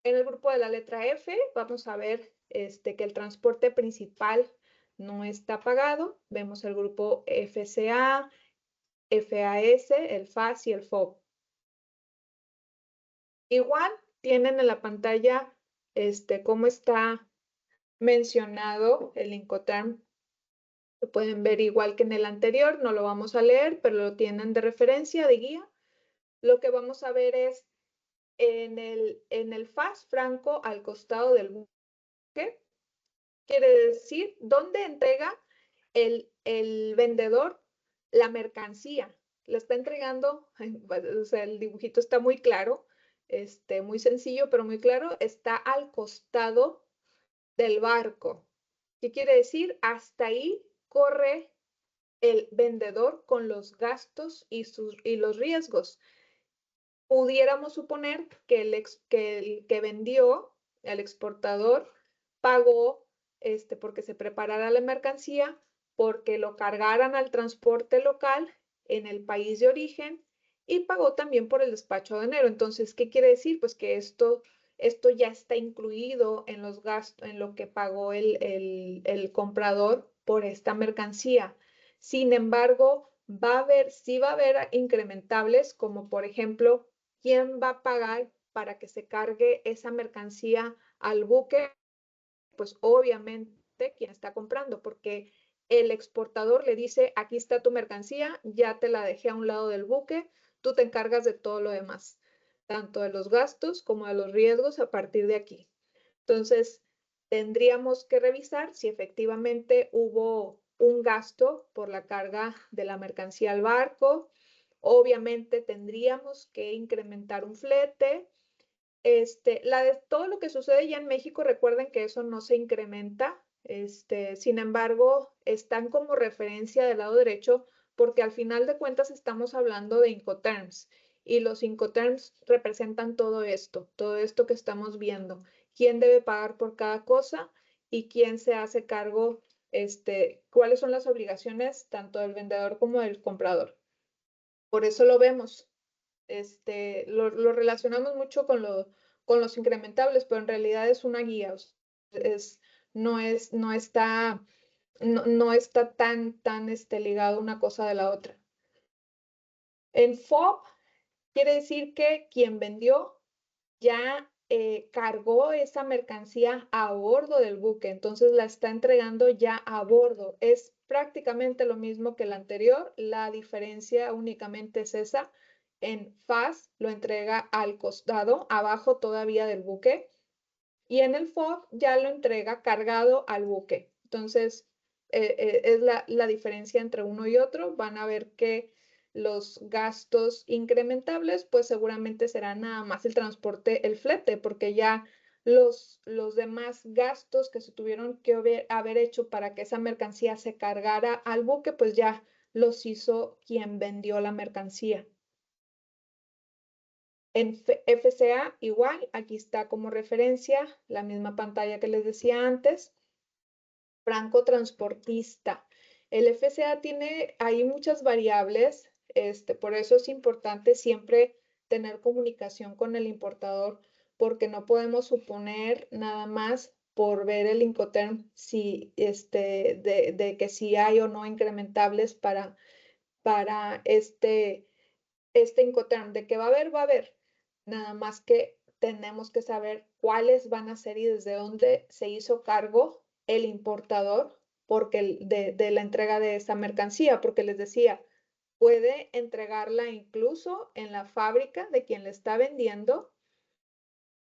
En el grupo de la letra F vamos a ver que el transporte principal no está pagado. Vemos el grupo FCA, FAS, el FAS y el FOB. Igual tienen en la pantalla cómo está mencionado el Incoterm. Lo pueden ver igual que en el anterior, no lo vamos a leer, pero lo tienen de referencia, de guía. Lo que vamos a ver es en el FAS franco al costado del buque. Quiere decir dónde entrega el vendedor la mercancía. La está entregando, o sea, el dibujito está muy claro, muy sencillo, pero muy claro. Está al costado del barco. ¿Qué quiere decir? Hasta ahí corre el vendedor con los gastos y los riesgos. Pudiéramos suponer que el que vendió, el exportador, pagó porque se preparara la mercancía, porque lo cargaran al transporte local en el país de origen y pagó también por el despacho aduanero. Entonces, ¿qué quiere decir? Pues que esto ya está incluido en los gastos, en lo que pagó el comprador por esta mercancía. Sin embargo, sí va a haber incrementables, como por ejemplo, ¿quién va a pagar para que se cargue esa mercancía al buque? Pues obviamente quien está comprando, porque el exportador le dice, aquí está tu mercancía, ya te la dejé a un lado del buque, tú te encargas de todo lo demás, tanto de los gastos como de los riesgos a partir de aquí. Entonces, tendríamos que revisar si efectivamente hubo un gasto por la carga de la mercancía al barco. Obviamente tendríamos que incrementar un flete. Todo lo que sucede ya en México, recuerden que eso no se incrementa. Sin embargo, están como referencia del lado derecho porque al final de cuentas estamos hablando de Incoterms y los Incoterms representan todo esto que estamos viendo. Quién debe pagar por cada cosa y quién se hace cargo, cuáles son las obligaciones tanto del vendedor como del comprador. Por eso lo vemos. Lo relacionamos mucho con los incrementables, pero en realidad es una guía. No está tan ligado una cosa de la otra. En FOB quiere decir que quien vendió ya cargó esa mercancía a bordo del buque, entonces la está entregando ya a bordo. Es prácticamente lo mismo que el anterior, la diferencia únicamente es esa. En FAS lo entrega al costado, abajo todavía del buque, y en el FOB ya lo entrega cargado al buque. Entonces, es la diferencia entre uno y otro. Van a ver que los gastos incrementables, pues seguramente será nada más el transporte, el flete, porque ya los demás gastos que se tuvieron que haber hecho para que esa mercancía se cargara al buque, pues ya los hizo quien vendió la mercancía. En FCA igual, aquí está como referencia la misma pantalla que les decía antes. Franco transportista. El FCA tiene ahí muchas variables, por eso es importante siempre tener comunicación con el importador, porque no podemos suponer nada más por ver el Incoterm si, de que si hay o no incrementables para este Incoterm. De que va a haber, va a haber. Nada más que tenemos que saber cuáles van a ser y desde dónde se hizo cargo el importador porque de la entrega de esa mercancía, porque les decía, puede entregarla incluso en la fábrica de quien le está vendiendo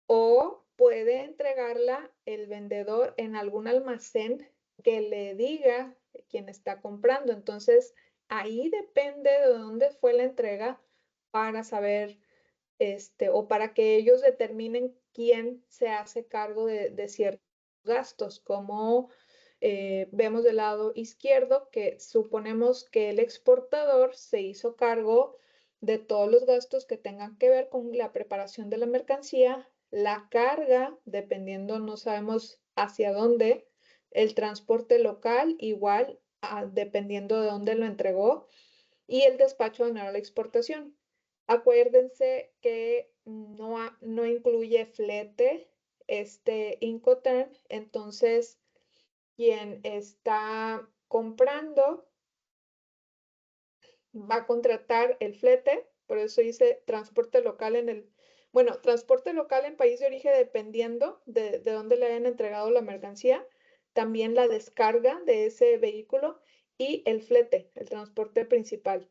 o puede entregarla el vendedor en algún almacén que le diga quien está comprando. Entonces, ahí depende de dónde fue la entrega para saber o para que ellos determinen quién se hace cargo de ciertos gastos, como vemos del lado izquierdo, que suponemos que el exportador se hizo cargo de todos los gastos que tengan que ver con la preparación de la mercancía, la carga, dependiendo, no sabemos hacia dónde, el transporte local, igual, dependiendo de dónde lo entregó, y el despacho aduanero a la exportación. Acuérdense que no incluye flete este Incoterm, entonces quien está comprando va a contratar el flete, por eso dice transporte local transporte local en país de origen dependiendo de dónde le hayan entregado la mercancía, también la descarga de ese vehículo y el flete, el transporte principal.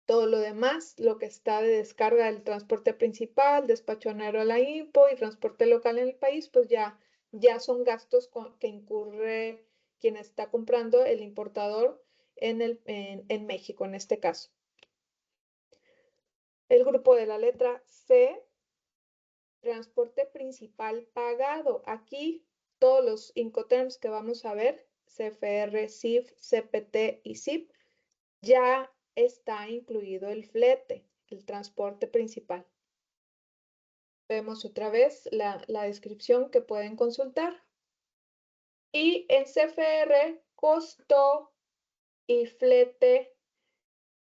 Todo lo demás, lo que está de descarga del transporte principal, despacho aduanero a la IMPO y transporte local en el país, pues ya son gastos que incurre quien está comprando, el importador en México, en este caso. El grupo de la letra C, transporte principal pagado. Aquí todos los Incoterms que vamos a ver, CFR, CIF, CPT y CIP, ya está incluido el flete, el transporte principal. Vemos otra vez la descripción que pueden consultar. Y en CFR, costo y flete,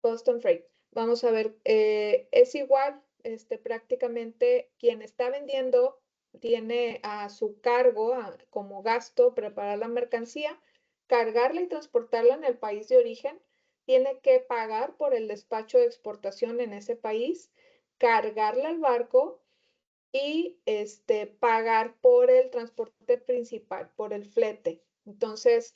cost and freight. Vamos a ver, es igual, prácticamente quien está vendiendo tiene a su cargo como gasto preparar la mercancía, cargarla y transportarla en el país de origen, tiene que pagar por el despacho de exportación en ese país, cargarla al barco y pagar por el transporte principal, por el flete. Entonces,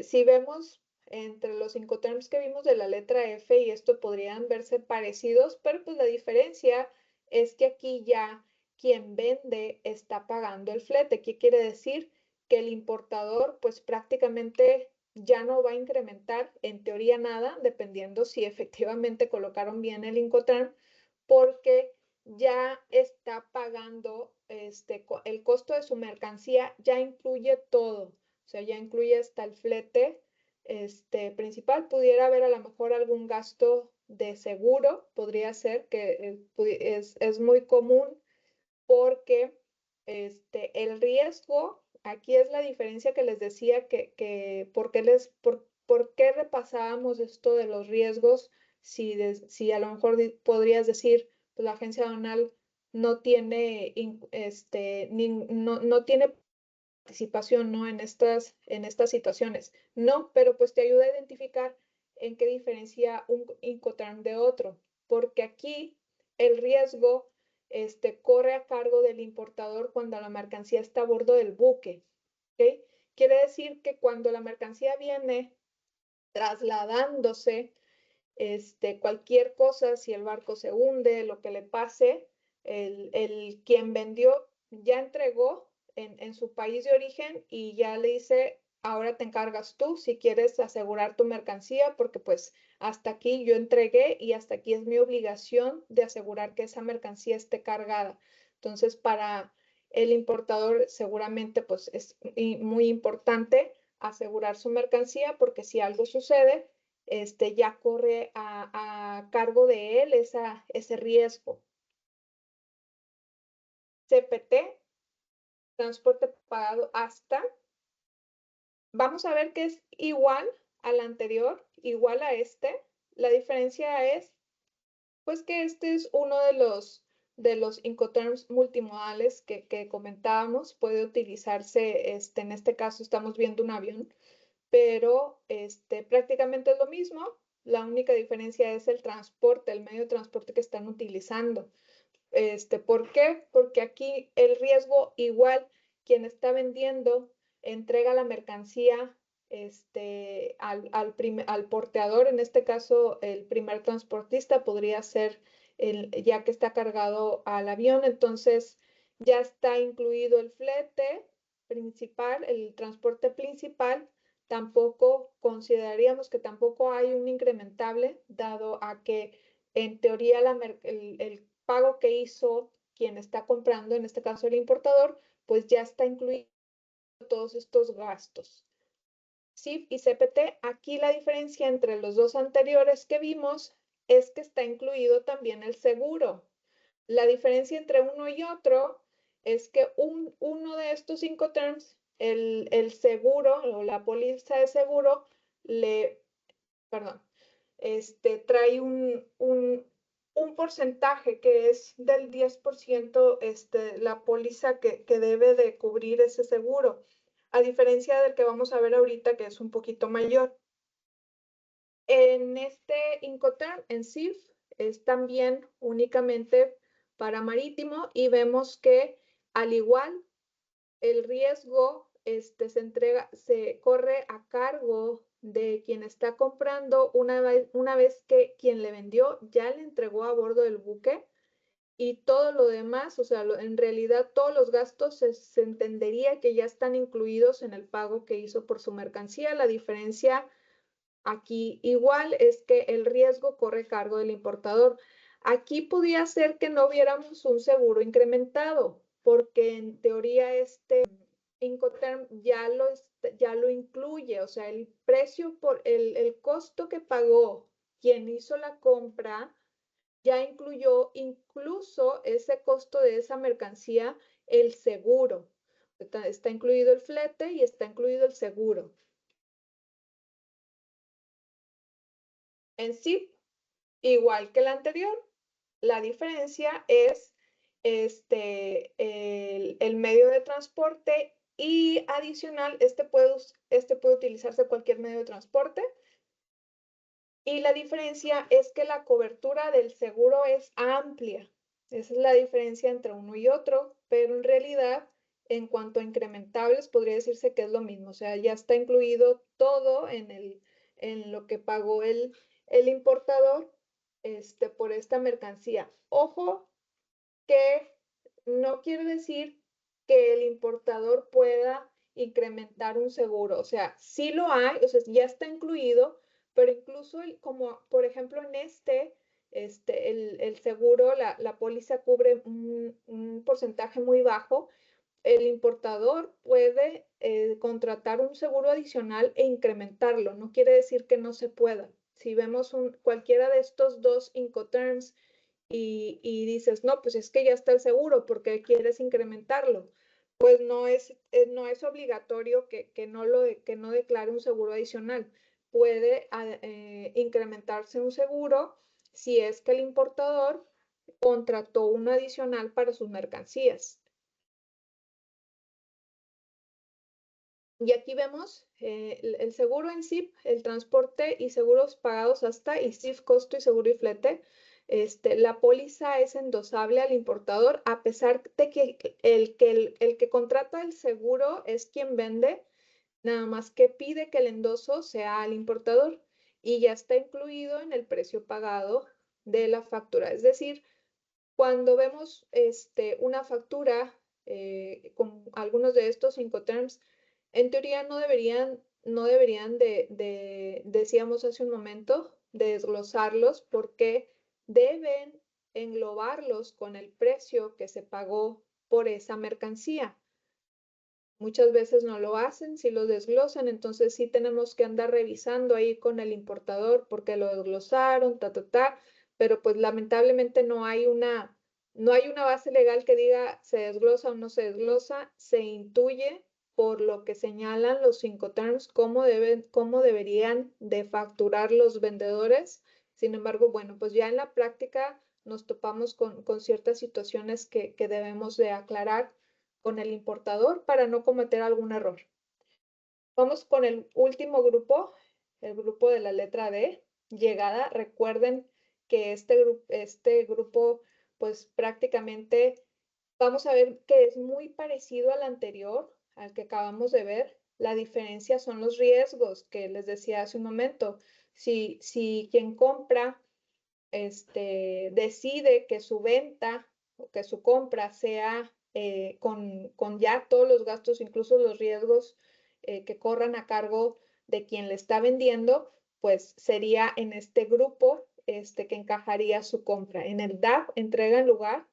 si vemos entre los Incoterms que vimos de la letra F y esto podrían verse parecidos, pero pues la diferencia es que aquí ya quien vende está pagando el flete. ¿Qué quiere decir? Que el importador pues prácticamente ya no va a incrementar en teoría nada, dependiendo si efectivamente colocaron bien el Incoterm, porque ya está pagando el costo de su mercancía, ya incluye todo, o sea, ya incluye hasta el flete principal. Pudiera haber a lo mejor algún gasto de seguro, podría ser que es muy común porque el riesgo, aquí es la diferencia que les decía que por qué repasábamos esto de los riesgos, si a lo mejor podrías decir, pues la agencia aduanal no tiene, no tiene participación, ¿no? En estas situaciones. No, pero pues te ayuda a identificar en qué diferencia un Incoterm de otro, porque aquí el riesgo corre a cargo del importador cuando la mercancía está a bordo del buque. ¿Okay? Quiere decir que cuando la mercancía viene trasladándose, cualquier cosa, si el barco se hunde, lo que le pase, quien vendió ya entregó en su país de origen y ya le dice, ahora te encargas tú si quieres asegurar tu mercancía, porque pues hasta aquí yo entregué y hasta aquí es mi obligación de asegurar que esa mercancía esté cargada. Entonces, para el importador seguramente pues es muy importante asegurar su mercancía porque si algo sucede, ya corre a cargo de él ese riesgo. CPT, transporte pagado hasta. Vamos a ver que es igual al anterior, igual a este. La diferencia es, pues que este es uno de los Incoterms multimodales que comentábamos. Puede utilizarse, en este caso estamos viendo un avión, pero prácticamente es lo mismo. La única diferencia es el transporte, el medio de transporte que están utilizando. ¿Por qué? Porque aquí el riesgo igual, quien está vendiendo entrega la mercancía al porteador, en este caso el primer transportista podría ser ya que está cargado al avión, entonces ya está incluido el flete principal, el transporte principal. Tampoco consideraríamos que tampoco hay un incrementable, dado a que en teoría el pago que hizo quien está comprando, en este caso el importador, pues ya está incluido todos estos gastos. CIF y CPT, aquí la diferencia entre los dos anteriores que vimos es que está incluido también el seguro. La diferencia entre uno y otro es que uno de estos Incoterms, el seguro o la póliza de seguro, perdón, trae un porcentaje que es del 10%, la póliza que debe de cubrir ese seguro, a diferencia del que vamos a ver ahorita, que es un poquito mayor. En este Incoterm, en CIF, es también únicamente para marítimo y vemos que al igual el riesgo se corre a cargo de quien está comprando una vez que quien le vendió ya le entregó a bordo del buque, y todo lo demás, o sea, en realidad todos los gastos se entendería que ya están incluidos en el pago que hizo por su mercancía. La diferencia aquí igual es que el riesgo corre a cargo del importador. Aquí podría ser que no viéramos un seguro incrementado, porque en teoría Incoterm ya lo incluye, o sea, el precio por el costo que pagó quien hizo la compra ya incluyó incluso ese costo de esa mercancía, el seguro. Está incluido el flete y está incluido el seguro. En sí, igual que el anterior, la diferencia es el medio de transporte, y adicional, puede utilizarse cualquier medio de transporte. Y la diferencia es que la cobertura del seguro es amplia. Esa es la diferencia entre uno y otro, pero en realidad, en cuanto a incrementables, podría decirse que es lo mismo. O sea, ya está incluido todo en lo que pagó el importador por esta mercancía. Ojo que no quiere decir que el importador pueda incrementar un seguro. O sea, sí lo hay, o sea, ya está incluido, pero incluso como por ejemplo en el seguro, la póliza cubre un porcentaje muy bajo. El importador puede contratar un seguro adicional e incrementarlo. No quiere decir que no se pueda. Si vemos cualquiera de estos dos Incoterms y dices, no, pues es que ya está el seguro, ¿por qué quieres incrementarlo? Pues no es obligatorio que no declare un seguro adicional. Puede incrementarse un seguro si es que el importador contrató un adicional para sus mercancías. Y aquí vemos el seguro en SIF, el transporte y seguros pagados hasta, y SIF costo y seguro y flete. La póliza es endosable al importador, a pesar de que el que contrata el seguro es quien vende, nada más que pide que el endoso sea al importador y ya está incluido en el precio pagado de la factura. Es decir, cuando vemos una factura con algunos de estos Incoterms, en teoría no deberían decíamos hace un momento, de desglosarlos, porque deben englobarlos con el precio que se pagó por esa mercancía. Muchas veces no lo hacen, si los desglosan, entonces sí tenemos que andar revisando ahí con el importador porque lo desglosaron, pero pues lamentablemente no hay una base legal que diga se desglosa o no se desglosa. Se intuye por lo que señalan los Incoterms cómo deberían de facturar los vendedores. Sin embargo, bueno, pues ya en la práctica nos topamos con ciertas situaciones que debemos de aclarar con el importador para no cometer algún error. Vamos con el último grupo, el grupo de la letra D, llegada. Recuerden que este grupo, pues prácticamente vamos a ver que es muy parecido al anterior, al que acabamos de ver. La diferencia son los riesgos que les decía hace un momento. Si quien compra decide que su venta o que su compra sea con ya todos los gastos, incluso los riesgos que corran a cargo de quien le está vendiendo, pues sería en este grupo que encajaría su compra. En el DAP, entrega en lugar,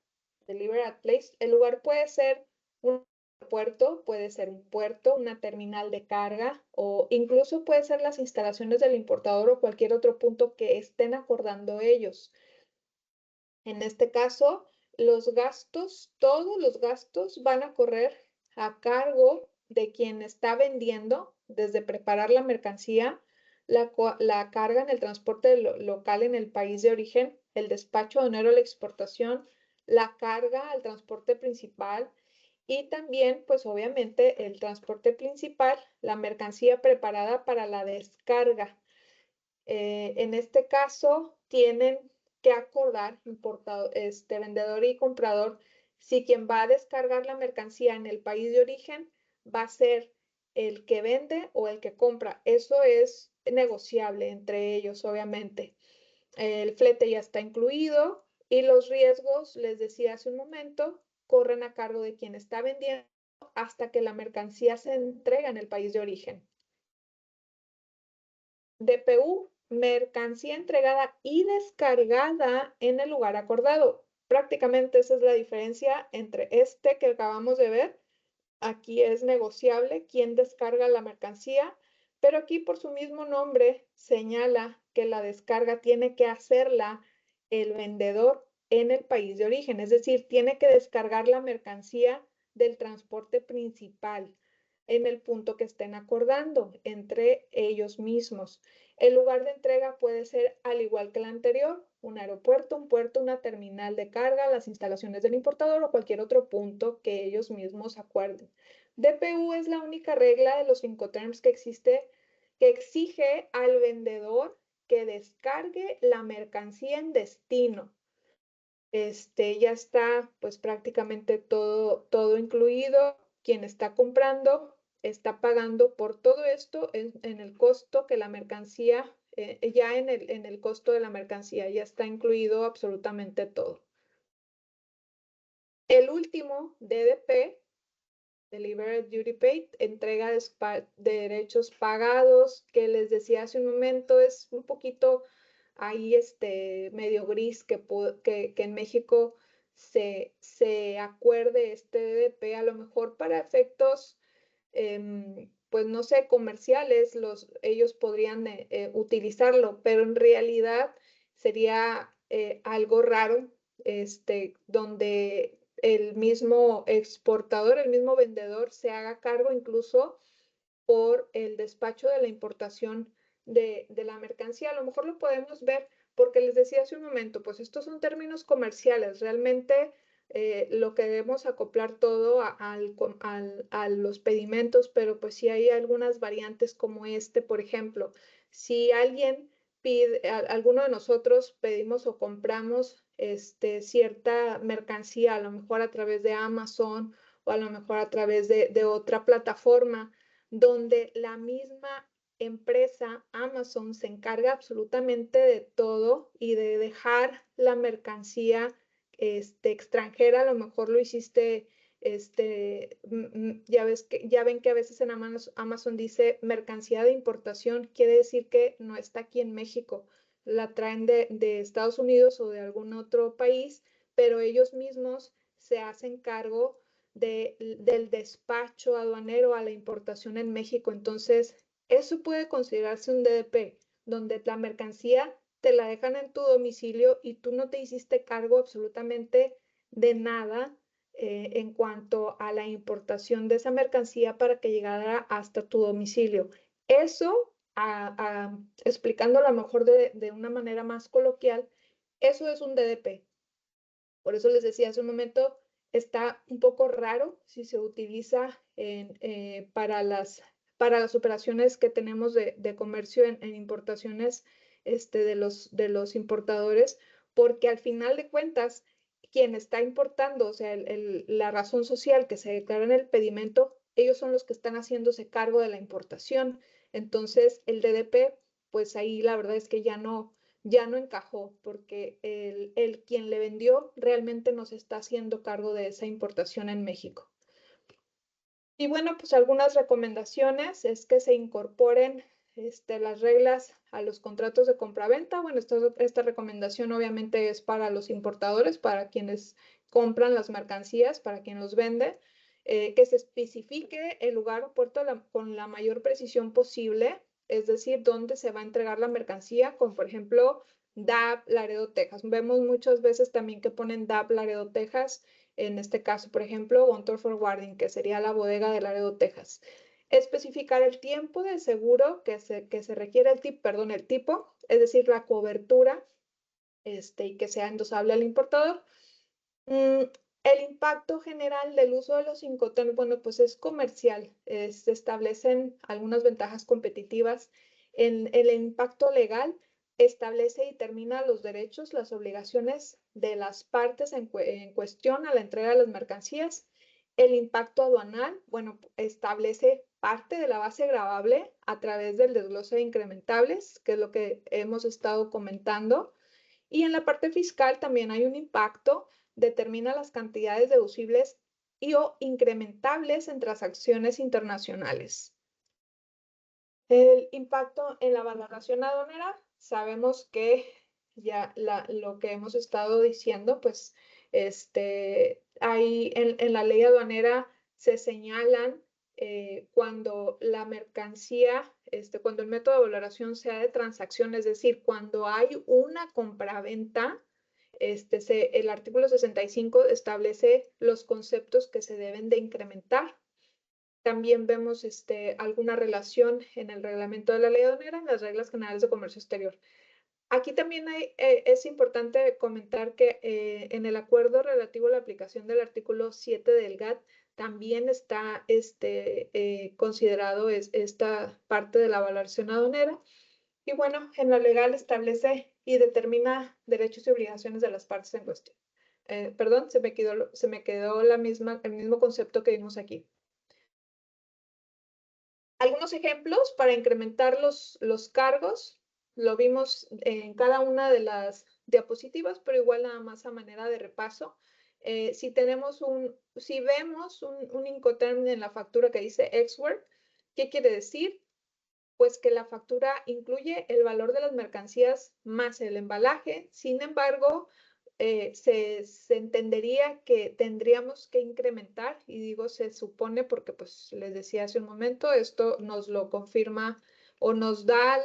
Deliver at Place. El lugar puede ser un puerto, puede ser un puerto, una terminal de carga, o incluso puede ser las instalaciones del importador o cualquier otro punto que estén acordando ellos. En este caso, todos los gastos van a correr a cargo de quien está vendiendo, desde preparar la mercancía, la carga en el transporte local en el país de origen, el despacho aduanero, la exportación, la carga al transporte principal y también, pues obviamente, el transporte principal, la mercancía preparada para la descarga. En este caso, tienen que acordar, vendedor y comprador, si quien va a descargar la mercancía en el país de origen va a ser el que vende o el que compra. Eso es negociable entre ellos, obviamente. El flete ya está incluido y los riesgos, les decía hace un momento, corren a cargo de quien está vendiendo hasta que la mercancía se entrega en el país de origen. DPU, mercancía entregada y descargada en el lugar acordado. Prácticamente esa es la diferencia entre este que acabamos de ver. Aquí es negociable quién descarga la mercancía, pero aquí por su mismo nombre señala que la descarga tiene que hacerla el vendedor en el país de origen, es decir, tiene que descargar la mercancía del transporte principal en el punto que estén acordando entre ellos mismos. El lugar de entrega puede ser, al igual que el anterior, un aeropuerto, un puerto, una terminal de carga, las instalaciones del importador o cualquier otro punto que ellos mismos acuerden. DPU es la única regla de los Incoterms que exige al vendedor que descargue la mercancía en destino. Ya está pues prácticamente todo incluido. Quien está comprando está pagando por todo esto en el costo que la mercancía, ya en el costo de la mercancía, ya está incluido absolutamente todo. El último, DDP, Delivered Duty Paid, entrega de derechos pagados, que les decía hace un momento, es un poquito ahí medio gris que en México se acuerde este DDP, a lo mejor para efectos, pues no sé, comerciales, ellos podrían utilizarlo, pero en realidad sería algo raro, donde el mismo exportador, el mismo vendedor se haga cargo incluso por el despacho de la importación de la mercancía. A lo mejor lo podemos ver porque les decía hace un momento, pues estos son términos comerciales. Realmente lo que debemos acoplar todo a los pedimentos, pero pues sí hay algunas variantes como por ejemplo, si alguien pide, alguno de nosotros pedimos o compramos cierta mercancía, a lo mejor a través de Amazon o a lo mejor a través de otra plataforma, donde la misma empresa Amazon se encarga absolutamente de todo y de dejar la mercancía extranjera. A lo mejor lo hiciste, ya ven que a veces en Amazon dice mercancía de importación, quiere decir que no está aquí en México, la traen de Estados Unidos o de algún otro país, pero ellos mismos se hacen cargo del despacho aduanero a la importación en México. Entonces, eso puede considerarse un DDP, donde la mercancía te la dejan en tu domicilio y tú no te hiciste cargo absolutamente de nada en cuanto a la importación de esa mercancía para que llegara hasta tu domicilio. Eso, explicándolo a lo mejor de una manera más coloquial, eso es un DDP. Por eso les decía hace un momento, está un poco raro si se utiliza para las operaciones que tenemos de comercio en importaciones de los importadores, porque al final de cuentas, quien está importando, o sea, la razón social que se declara en el pedimento, ellos son los que están haciéndose cargo de la importación. Entonces, el DDP, pues ahí la verdad es que ya no encajó porque el quien le vendió realmente no se está haciendo cargo de esa importación en México. Y bueno, pues algunas recomendaciones es que se incorporen las reglas a los contratos de compraventa. Bueno, esta recomendación obviamente es para los importadores, para quienes compran las mercancías, para quien los vende, que se especifique el lugar o puerto con la mayor precisión posible, es decir, dónde se va a entregar la mercancía, como por ejemplo DAP, Laredo, Texas. Vemos muchas veces también que ponen DAP, Laredo, Texas. En este caso, por ejemplo, Gunter Forwarding, que sería la bodega de Laredo, Texas. Especificar el tiempo del seguro que se requiere, el tipo, es decir, la cobertura, y que sea endosable al importador. El impacto general del uso de los Incoterms, bueno, pues es comercial. Se establecen algunas ventajas competitivas. En el impacto legal establece y determina los derechos, las obligaciones de las partes en cuestión a la entrega de las mercancías. El impacto aduanal, bueno, establece parte de la base gravable a través del desglose de incrementables, que es lo que hemos estado comentando. Y en la parte fiscal también hay un impacto, determina las cantidades deducibles y o incrementables en transacciones internacionales. El impacto en la valoración aduanera, sabemos que ya lo que hemos estado diciendo, pues hay en la ley aduanera se señalan cuando la mercancía, cuando el método de valoración sea de transacción, es decir, cuando hay una compraventa, el artículo 65 establece los conceptos que se deben de incrementar. También vemos alguna relación en el reglamento de la ley aduanera, en las reglas generales de comercio exterior. Aquí también es importante comentar que en el acuerdo relativo a la aplicación del artículo 7 del GATT también está considerado esta parte de la valoración aduanera. Y bueno, en lo legal establece y determina derechos y obligaciones de las partes en cuestión. Perdón, se me quedó el mismo concepto que vimos aquí. Algunos ejemplos para incrementar los cargos, lo vimos en cada una de las diapositivas, pero igual nada más a manera de repaso. Si vemos un Incoterm en la factura que dice Ex-Work, ¿qué quiere decir? Pues que la factura incluye el valor de las mercancías más el embalaje. Sin embargo, se entendería que tendríamos que incrementar, y digo se supone porque pues les decía hace un momento, esto nos lo confirma o nos da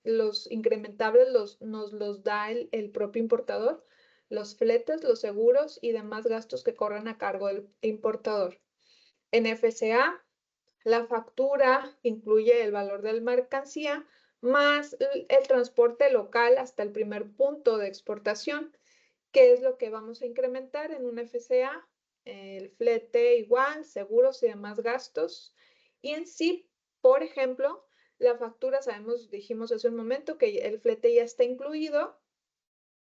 los incrementables, nos los da el propio importador, los fletes, los seguros y demás gastos que corren a cargo del importador. En FCA, la factura incluye el valor de la mercancía más el transporte local hasta el primer punto de exportación. ¿Qué es lo que vamos a incrementar en un FCA? El flete igual, seguros y demás gastos. Y en sí, por ejemplo, la factura, dijimos hace un momento que el flete ya está incluido.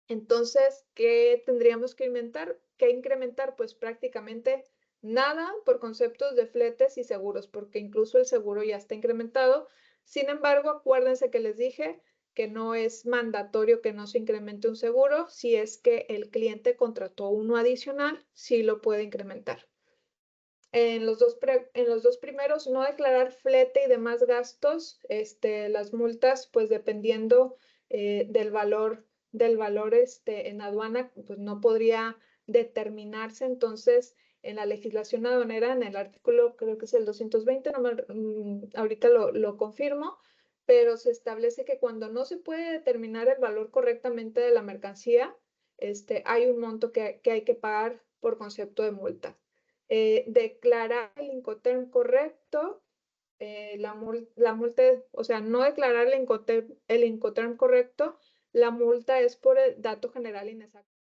Entonces, ¿qué tendríamos que incrementar? Pues prácticamente nada por conceptos de fletes y seguros, porque incluso el seguro ya está incrementado. Sin embargo, acuérdense que les dije que no es mandatorio que no se incremente un seguro. Si es que el cliente contrató uno adicional, sí lo puede incrementar. En los dos primeros, no declarar flete y demás gastos, las multas, pues dependiendo del valor en aduana, pues no podría determinarse. Entonces, en la legislación aduanera, en el artículo, creo que es el 220, ahorita lo confirmo, pero se establece que cuando no se puede determinar el valor correctamente de la mercancía, hay un monto que hay que pagar por concepto de multa. Declarar el Incoterm correcto, la multa, o sea, no declarar el Incoterm correcto, la multa es por el dato general inexacto.